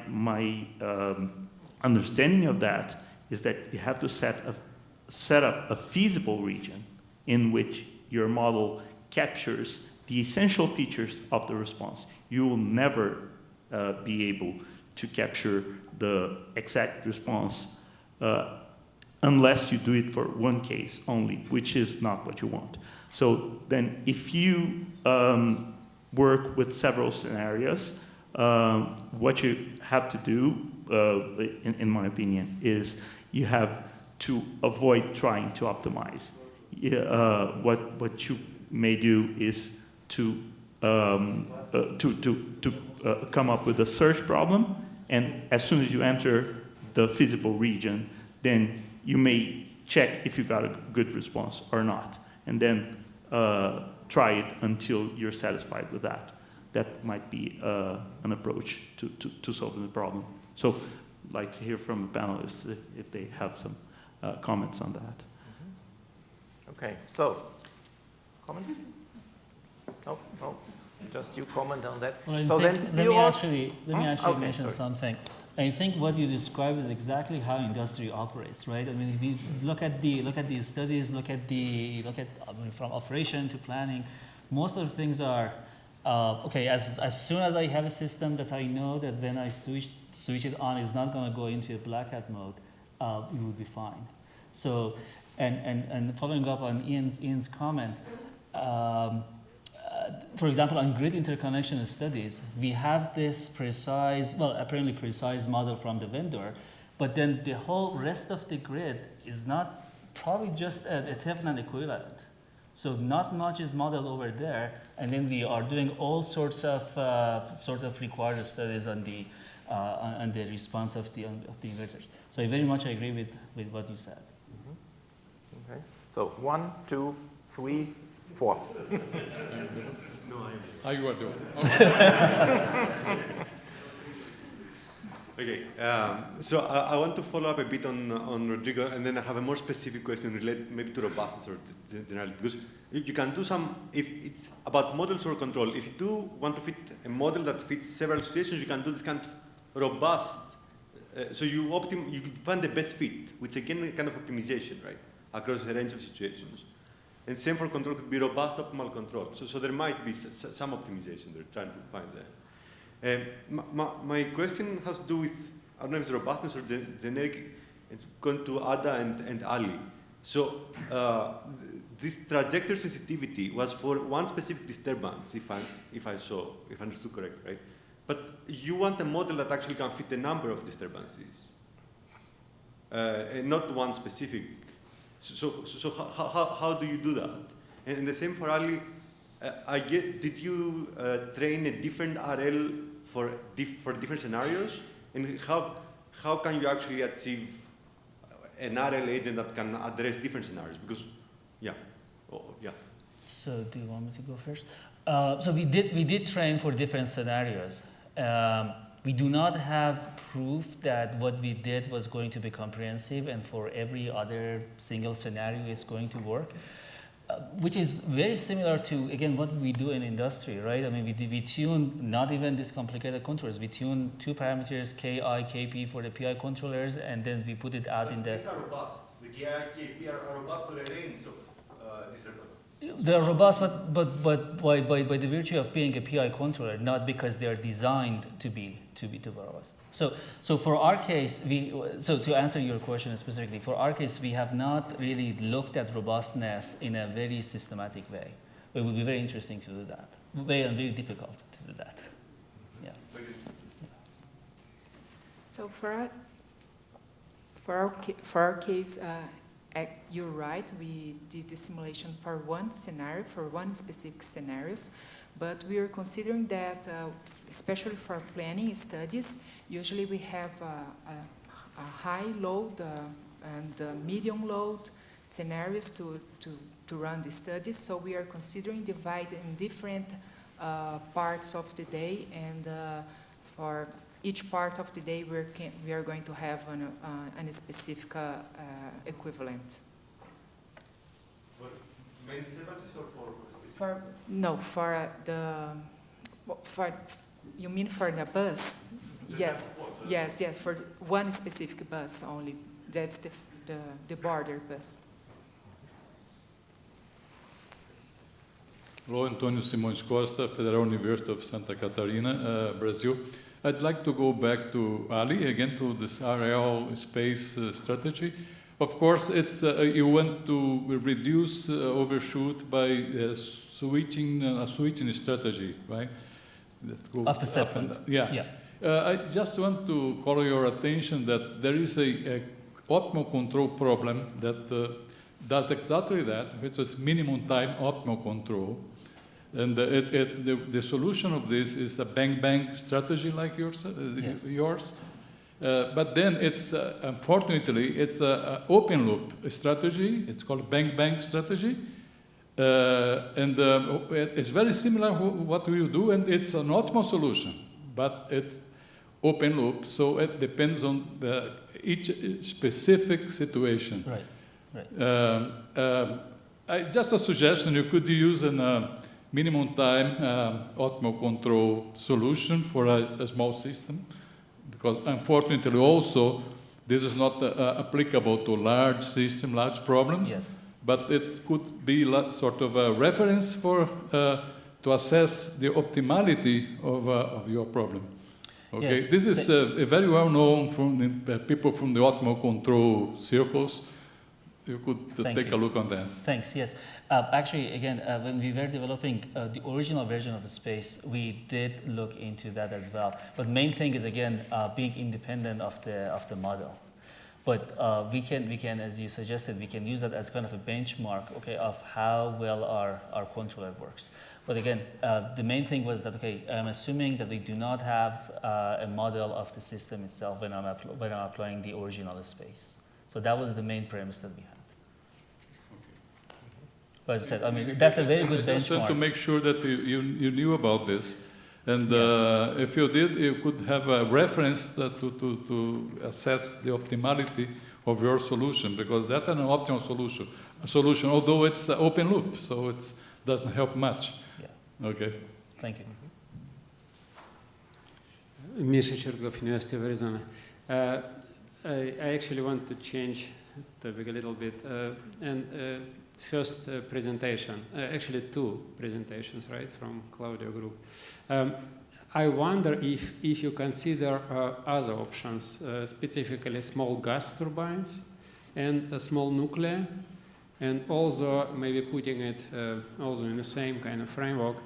understanding of that is that you have to set up a feasible region in which your model captures the essential features of the response. You will never be able to capture the exact response unless you do it for one case only, which is not what you want. So then if you work with several scenarios, what you have to do, in my opinion, is you have to avoid trying to optimize. What you may do is to come up with a search problem, and as soon as you enter the feasible region, then you may check if you got a good response or not, and then try it until you're satisfied with that. That might be an approach to solving the problem. So I'd like to hear from the panelists if they have some comments on that. Mm-hmm. Okay, so comments? No, just you comment on that. Well, so then let me actually mention something. I think what you described is exactly how industry operates, right? I mean, if you look at these studies, from operation to planning, most of the things are okay. As soon as I have a system that I know that when I switch it on is not going to go into a black hat mode, it will be fine. So, and following up on Ian's comment. For example, on grid interconnection studies, we have this apparently precise model from the vendor, but then the whole rest of the grid is not probably just a Teflon equivalent. So not much is modeled over there, and then we are doing all sorts of required studies on the response of the inverters. So I very much agree with what you said. Mm-hmm. Okay. So 1, 2, 3, 4. How you want to do it? Okay, so I want to follow up a bit on Rodrigo, and then I have a more specific question related maybe to robustness or generality. Because you can do some, if it's about models or control, if you do want to fit a model that fits several situations, you can do this kind of robust. So you find the best fit, which again is kind of optimization, right, across a range of situations. And same for control could be robust optimal control. So there might be some optimization they're trying to find there. My question has to do with, I don't know if it's robustness or generic, it's going to Ada and Ali. So this trajectory sensitivity was for one specific disturbance, if I understood correct, right? But you want a model that actually can fit a number of disturbances, and not one specific. So how do you do that? And the same for Ali. Did you train a different RL for different scenarios? And how can you actually achieve an RL agent that can address different scenarios? Because, yeah. So do you want me to go first? So we did train for different scenarios. We do not have proof that what we did was going to be comprehensive and for every other single scenario it's going to work, which is very similar to, again, what we do in industry, right? I mean, we tune not even these complicated controllers. We tune 2 parameters, Ki, Kp for the PI controllers, and then we put it out in the... These are robust. The Ki, Kp are robust for a range of disturbances. They're robust, but by the virtue of being a PI controller, not because they're designed to be robust. So for our case, to answer your question specifically, for our case, we have not really looked at robustness in a very systematic way. It would be very interesting to do that. Very difficult to do that. Yeah. So for our case, you're right, we did the simulation for one scenario, for one specific scenarios, but we are considering that, especially for planning studies, usually we have a high load and medium load scenarios to run the studies, so we are considering dividing different parts of the day, and for each part of the day we are going to have a specific equivalent. For main disturbances or for you mean for the bus? Yes, for one specific bus only. That's the border bus. Hello, Antonio Simões Costa, Federal University of Santa Catarina, Brazil. I'd like to go back to Ali, again, to this RL space strategy. Of course, it's you want to reduce overshoot by switching a switching strategy, right? Of the segment. Yeah. I just want to call your attention that there is a optimal control problem that does exactly that, which is minimum time optimal control. And the solution of this is a bang-bang strategy like yours. But then it's, unfortunately, it's an open loop strategy. It's called bang-bang strategy. And it's very similar to what we do, and it's an optimal solution. But it's open loop, so it depends on each specific situation. Right. Just a suggestion, you could use a minimum time optimal control solution for a small system, because unfortunately also this is not applicable to large system, large problems. Yes. But it could be sort of a reference for to assess the optimality of your problem. Okay, this is very well known from the people from the optimal control circles. You could take a look on that. Thanks. Yes. Actually, again, when we were developing the original version of the space, we did look into that as well. But main thing is, again, being independent of the model. But we can, as you suggested, we can use that as kind of a benchmark, okay, of how well our controller works. But again, the main thing was that, okay, I'm assuming that we do not have a model of the system itself when I'm applying the original space. So that was the main premise that we had. But as I said, I mean, that's a very good benchmark. I just want to make sure that you knew about this. And if you did, you could have a reference to assess the optimality of your solution, because that's an optimal solution, although it's an open loop, so it doesn't help much. Yeah. Okay. Thank you. Misha Chergov, University of Arizona. I actually want to change the topic a little bit. First presentation, actually 2 presentations, right, from Claudio Group. I wonder if you consider other options, specifically small gas turbines and a small nuclear, and also maybe putting it also in the same kind of framework,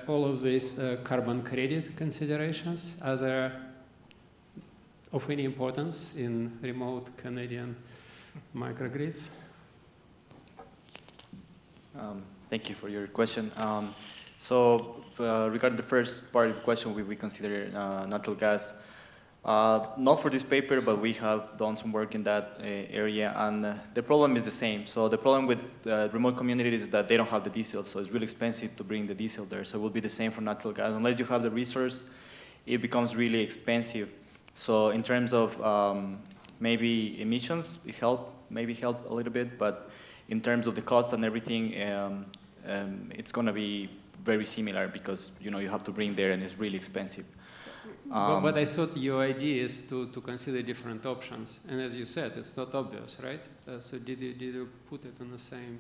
all of these carbon credit considerations, are they of any importance in remote Canadian microgrids? Thank you for your question. Regarding the first part of the question, we consider natural gas. Not for this paper, but we have done some work in that area, and the problem is the same. So the problem with remote communities is that they don't have the diesel, so it's really expensive to bring the diesel there. So it will be the same for natural gas. Unless you have the resource, it becomes really expensive. So in terms of maybe emissions, maybe help a little bit, but in terms of the cost and everything, it's going to be very similar because you have to bring there and it's really expensive. But I thought your idea is to consider different options, and as you said, it's not obvious, right? So did you put it on the same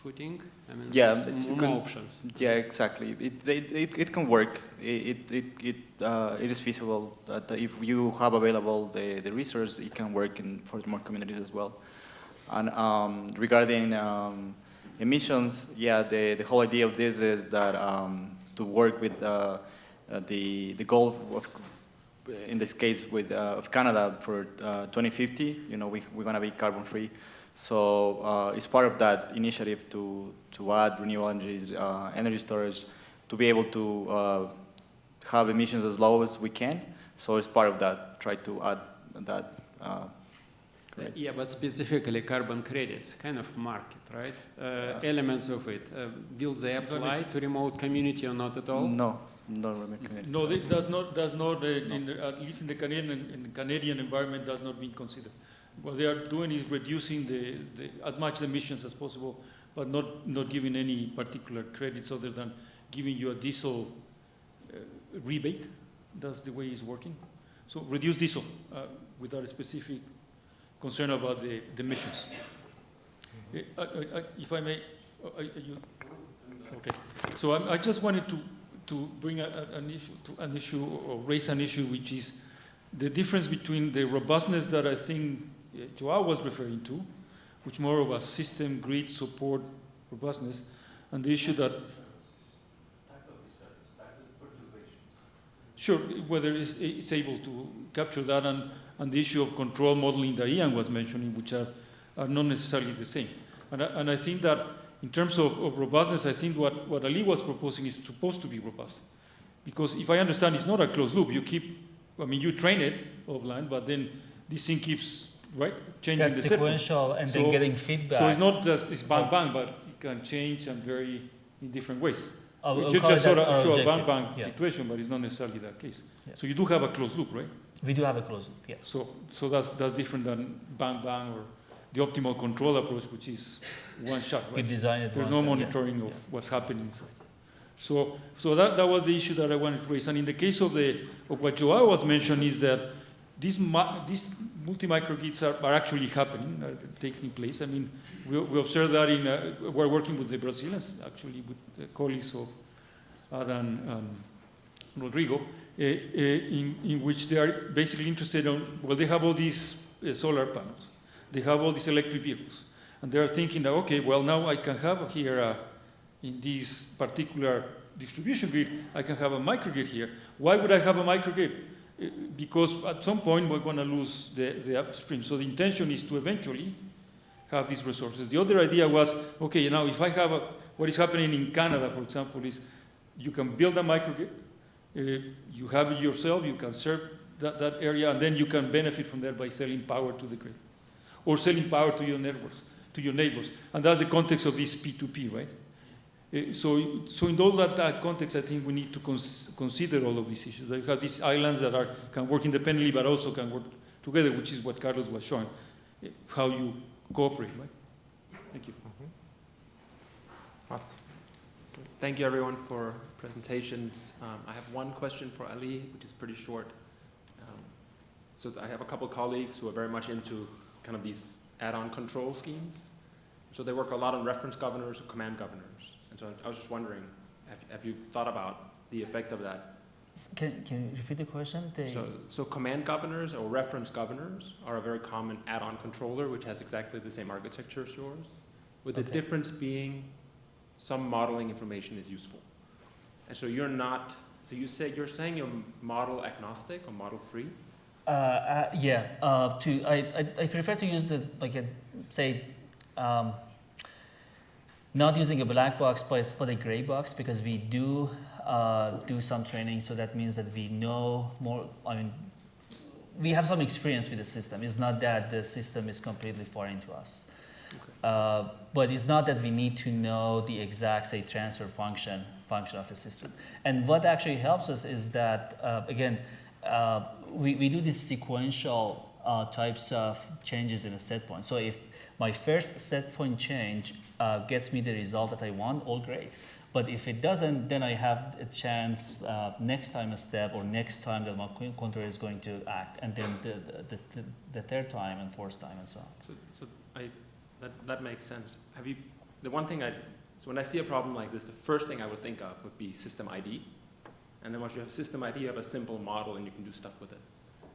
footing? I mean, yeah, it's more options. Yeah, exactly. It can work. It is feasible that if you have available the resource, it can work for more communities as well. And regarding emissions, yeah, the whole idea of this is that to work with the goal of, in this case, of Canada for 2050, we're going to be carbon free. So it's part of that initiative to add renewable energies, energy storage, to be able to have emissions as low as we can. So it's part of that, try to add that. Yeah, but specifically carbon credits, kind of market, right? Elements of it. Will they apply to remote community or not at all? No. No, remote community. No, it does not, at least in the Canadian environment, does not being considered. What they are doing is reducing as much emissions as possible, but not giving any particular credits other than giving you a diesel rebate. That's the way it's working. So reduce diesel without a specific concern about the emissions. If I may, okay. So I just wanted to bring an issue or raise an issue, which is the difference between the robustness that I think Joao was referring to, which more of a system grid support robustness, and the issue that sure, whether it's able to capture that, and the issue of control modeling that Ian was mentioning, which are not necessarily the same. And I think that in terms of robustness, I think what Ali was proposing is supposed to be robust. Because if I understand, it's not a closed loop. You train it offline, but then this thing keeps, right, changing that's the sequential setting. and then getting feedback. So it's not just this bang bang, but it can change and vary in different ways. We'll just sort of show a objective. bang bang situation, but it's not necessarily that case. Yeah. So you do have a closed loop, right? We do have a closed loop, yeah. So that's different than bang bang or the optimal control approach, which is one shot, right? We design it There's once no and monitoring of what's happening inside. So that was the issue that I wanted to raise. And in the case of what Joao was mentioning is that these multi-microgrids are actually happening, are taking place. I mean, we observed that we're working with the Brazilians, actually with the colleagues of Adam and Rodrigo, in which they are basically interested they have all these solar panels. They have all these electric vehicles. And they are thinking that, okay, well, now I can have here, in this particular distribution grid, I can have a microgrid here. Why would I have a microgrid? Because at some point, we're going to lose the upstream. So the intention is to eventually have these resources. The other idea was, okay, now if I have what is happening in Canada, for example, is you can build a microgrid, you have it yourself, you can serve that area, and then you can benefit from that by selling power to the grid, or selling power to your networks, to your neighbors. And that's the context of this P2P, right? So in all that context, I think we need to consider all of these issues. You have these islands that can work independently, but also can work together, which is what Carlos was showing, how you cooperate, right? Thank you. So thank you, everyone, for presentations. I have one question for Ali, which is pretty short. So I have a couple colleagues who are very much into kind of these add-on control schemes. So they work a lot on reference governors or command governors. And so I was just wondering, have you thought about the effect of that? Can you repeat the question? So command governors or reference governors are a very common add-on controller, which has exactly the same architecture as yours, with the difference being some modeling information is useful. And so you're saying you're model agnostic or model free? Yeah. I prefer to use not using a black box, but a gray box, because we do some training. So that means that we know more. I mean, we have some experience with the system. It's not that the system is completely foreign to us. Okay. But it's not that we need to know the exact, say, transfer function function of the system. And what actually helps us is that, again, we do these sequential types of changes in a set point. So if my first set point change gets me the result that I want, all great. But if it doesn't, then I have a chance next time a step or next time that my controller is going to act, and then the third time and fourth time and so on. So that makes sense. The one thing so when I see a problem like this, the first thing I would think of would be system ID. And then once you have system ID, you have a simple model and you can do stuff with it.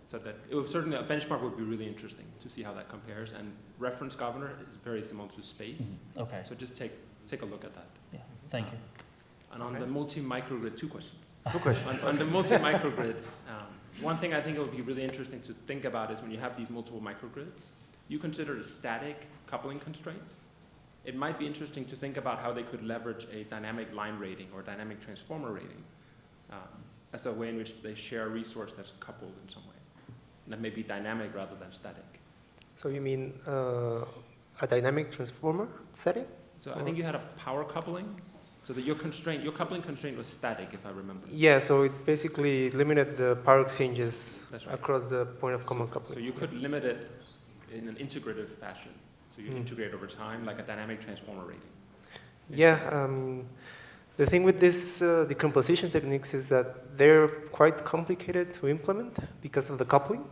So that it would certainly, a benchmark would be really interesting to see how that compares. And reference governor is very similar to space. Mm-hmm. Okay. So just take a look at that. Yeah, thank you. And on the multi-microgrid, two questions. Two questions. on the multi-microgrid, one thing I think it would be really interesting to think about is when you have these multiple microgrids, you consider a static coupling constraint. It might be interesting to think about how they could leverage a dynamic line rating or dynamic transformer rating as a way in which they share a resource that's coupled in some way. And that may be dynamic rather than static. So you mean a dynamic transformer setting? So I think you had a power coupling. So that your coupling constraint was static, if I remember. Yeah, so it basically limited the power exchanges across the point of common coupling. So you could limit it in an integrative fashion. So you integrate over time, like a dynamic transformer rating. Yeah, the thing with these decomposition techniques is that they're quite complicated to implement because of the coupling.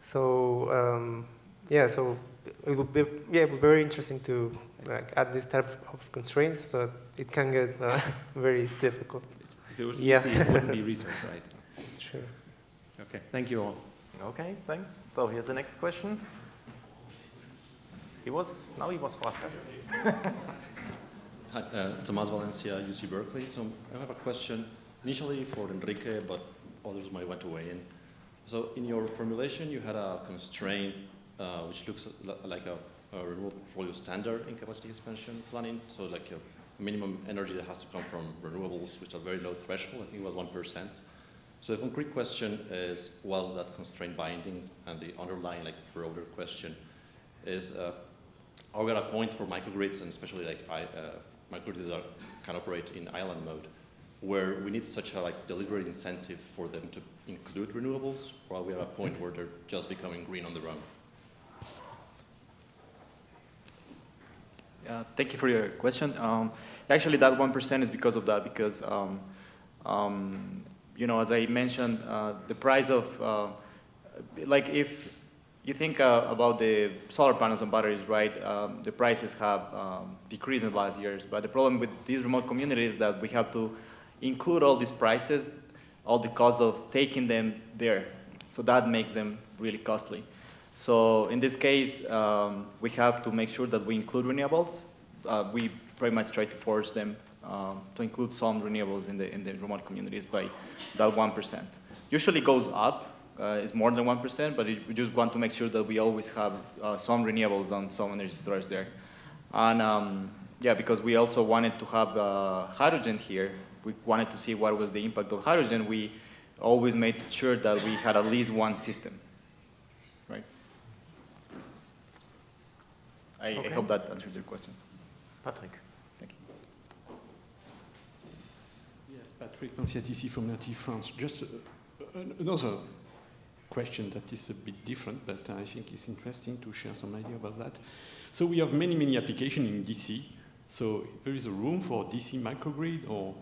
So so it would be very interesting to add this type of constraints, but it can get very difficult. If it was easy, it wouldn't be research, right? Sure. Okay, thank you all. Okay, thanks. So here's the next question. Now he was faster. Hi, Tomás Valencia, UC Berkeley. So I have a question initially for Enrique, but others might want to weigh in. So in your formulation, you had a constraint which looks like a renewable portfolio standard in capacity expansion planning. So like a minimum energy that has to come from renewables, which are very low threshold, I think it was 1%. So the concrete question is, was that constraint binding? And the underlying broader question is, are we at a point for microgrids, and especially microgrids that can operate in island mode, where we need such a deliberate incentive for them to include renewables, or are we at a point where they're just becoming green on their own? Thank you for your question. Actually, that 1% is because of that, because as I mentioned, the price of, if you think about the solar panels and batteries, right, the prices have decreased in the last years. But the problem with these remote communities is that we have to include all these prices, all the costs of taking them there. So that makes them really costly. So in this case, we have to make sure that we include renewables. We pretty much try to force them to include some renewables in the remote communities by that 1%. Usually goes up. It's more than 1%, but we just want to make sure that we always have some renewables and some energy storage there. And because we also wanted to have hydrogen here, we wanted to see what was the impact of hydrogen. We always made sure that we had at least one system, right? I hope that answered your question. Patrick. Thank you. Yes, Patrick Manciatici from Native France. Just another question that is a bit different, but I think it's interesting to share some idea about that. So we have many applications in DC. So there is a room for DC microgrid, or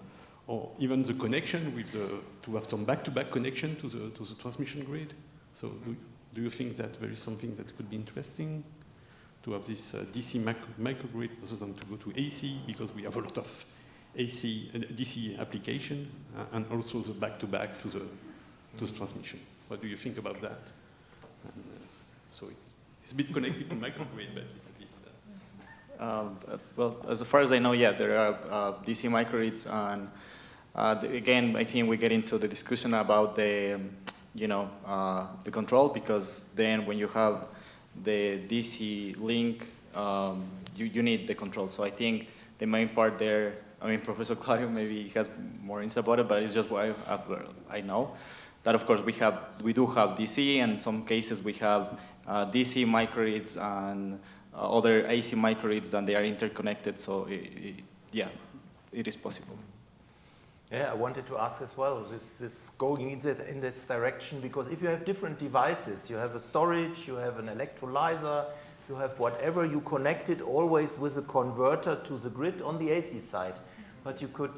even the connection with to have some back-to-back connection to the transmission grid. So do you think that there is something that could be interesting to have this DC microgrid rather than to go to AC, because we have a lot of AC and DC application, and also the back-to-back to the transmission? What do you think about that? And, so it's a bit connected to microgrid, but it's a bit... well, as far as I know, there are DC microgrids, and again, I think we get into the discussion about the control, because then when you have the DC link, you need the control. So I think the main part there, Professor Claudio maybe has more insight about it, but it's just what I know. That of course we do have DC, and in some cases we have DC microgrids and other AC microgrids, and they are interconnected. So it is possible. Yeah, I wanted to ask as well, this going in this direction, because if you have different devices, you have a storage, you have an electrolyzer, you have whatever, you connect it always with a converter to the grid on the AC side. But you could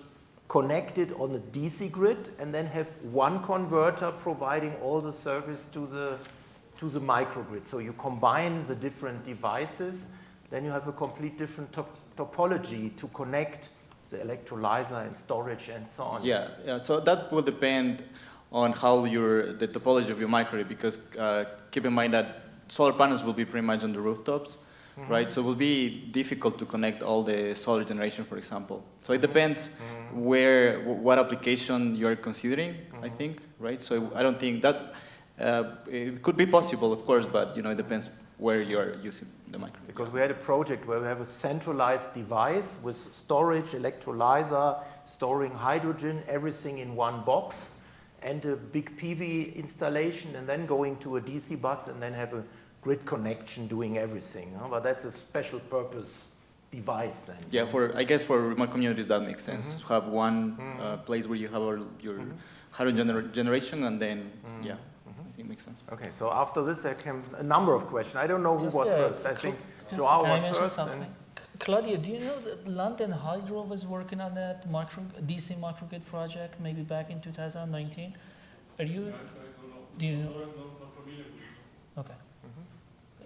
connect it on the DC grid and then have one converter providing all the service to the microgrid. So you combine the different devices, then you have a complete different topology to connect the electrolyzer and storage and so on. Yeah. So that will depend on how the topology of your microgrid, because keep in mind that solar panels will be pretty much on the rooftops, right? So it will be difficult to connect all the solar generation, for example. So it depends what application you're considering, I think, right? So I don't think that, it could be possible, of course, but it depends where you're using the microgrid. Because we had a project where we have a centralized device with storage, electrolyzer, storing hydrogen, everything in one box, and a big PV installation, and then going to a DC bus and then have a grid connection doing everything. But that's a special purpose device then. Yeah, I guess for remote communities that makes sense. To have one place where you have your hydrogen generation, and then, I think it makes sense. Okay, so after this there came a number of questions. I don't know who was first. I think Joao was first. Claudia, do you know that London Hydro was working on that DC microgrid project maybe back in 2019? Do you know? Not familiar with it. Okay.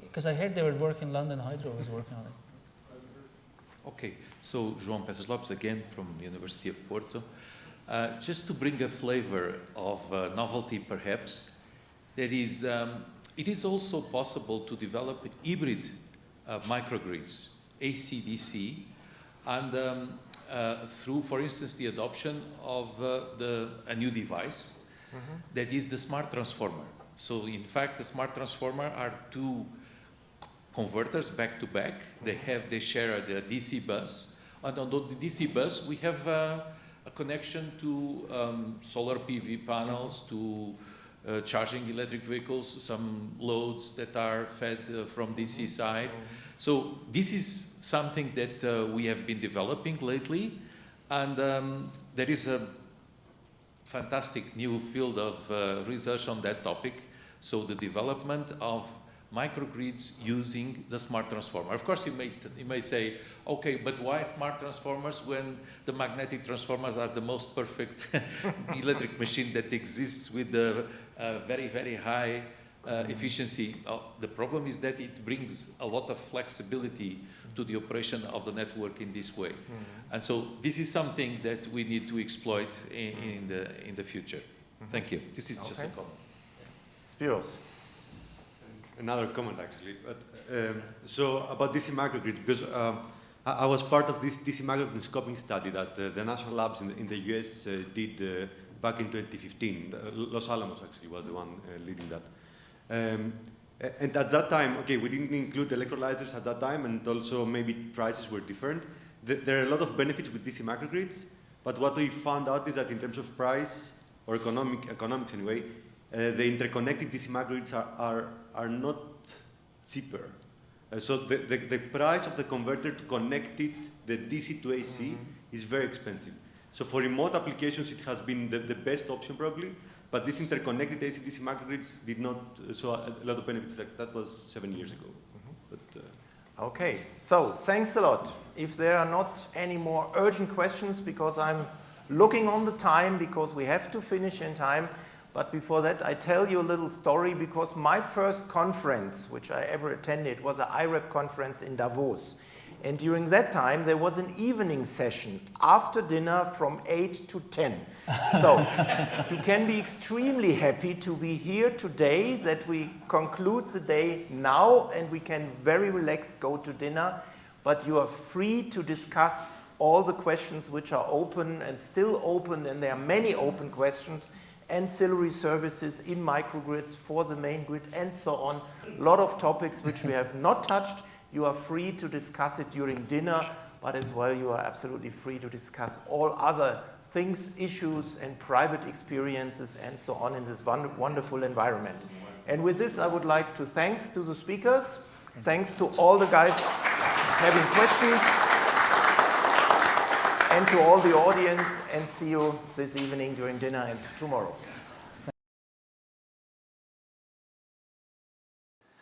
Because I heard they were working, London Hydro was working on it. Okay, so João Peças Lopes again from University of Porto. Just to bring a flavor of novelty perhaps, it is also possible to develop hybrid microgrids, AC-DC, and through, for instance, the adoption of a new device that is the smart transformer. So in fact, the smart transformer are two converters back to back. They share the DC bus, and on the DC bus we have a connection to solar PV panels, to charging electric vehicles, some loads that are fed from DC side. So this is something that we have been developing lately, and there is a fantastic new field of research on that topic. So the development of microgrids using the smart transformer. Of course, you may say, okay, but why smart transformers when the magnetic transformers are the most perfect electric machine that exists with the very, very high efficiency? The problem is that it brings a lot of flexibility to the operation of the network in this way. And so this is something that we need to exploit in the future. Thank you. This is just a comment. Spiros. Another comment, actually. But, so about DC microgrids, because I was part of this DC microgrid scoping study that the national labs in the US did back in 2015. Los Alamos actually was the one leading that. And at that time, okay, we didn't include electrolyzers at that time, and also maybe prices were different. There are a lot of benefits with DC microgrids, but what we found out is that in terms of price, or economics anyway, the interconnected DC microgrids are not cheaper. So the price of the converter to connect it, the DC to AC, is very expensive. So for remote applications, it has been the best option probably, but these interconnected AC-DC microgrids did not show a lot of benefits. That was 7 years ago. But, okay, so thanks a lot. If there are not any more urgent questions, because I'm looking on the time, because we have to finish in time, but before that, I tell you a little story, because my first conference, which I ever attended, was an IREP conference in Davos. And during that time, there was an evening session after dinner from 8 to 10. So you can be extremely happy to be here today, that we conclude the day now, and we can very relaxed go to dinner. But you are free to discuss all the questions which are open and still open, and there are many open questions. Ancillary services in microgrids for the main grid and so on. A lot of topics which we have not touched. You are free to discuss it during dinner, but as well you are absolutely free to discuss all other things, issues and private experiences and so on in this wonderful environment. And with this I would like to thanks to the speakers, thanks to all the guys having questions. and to all the audience, and see you this evening during dinner and tomorrow.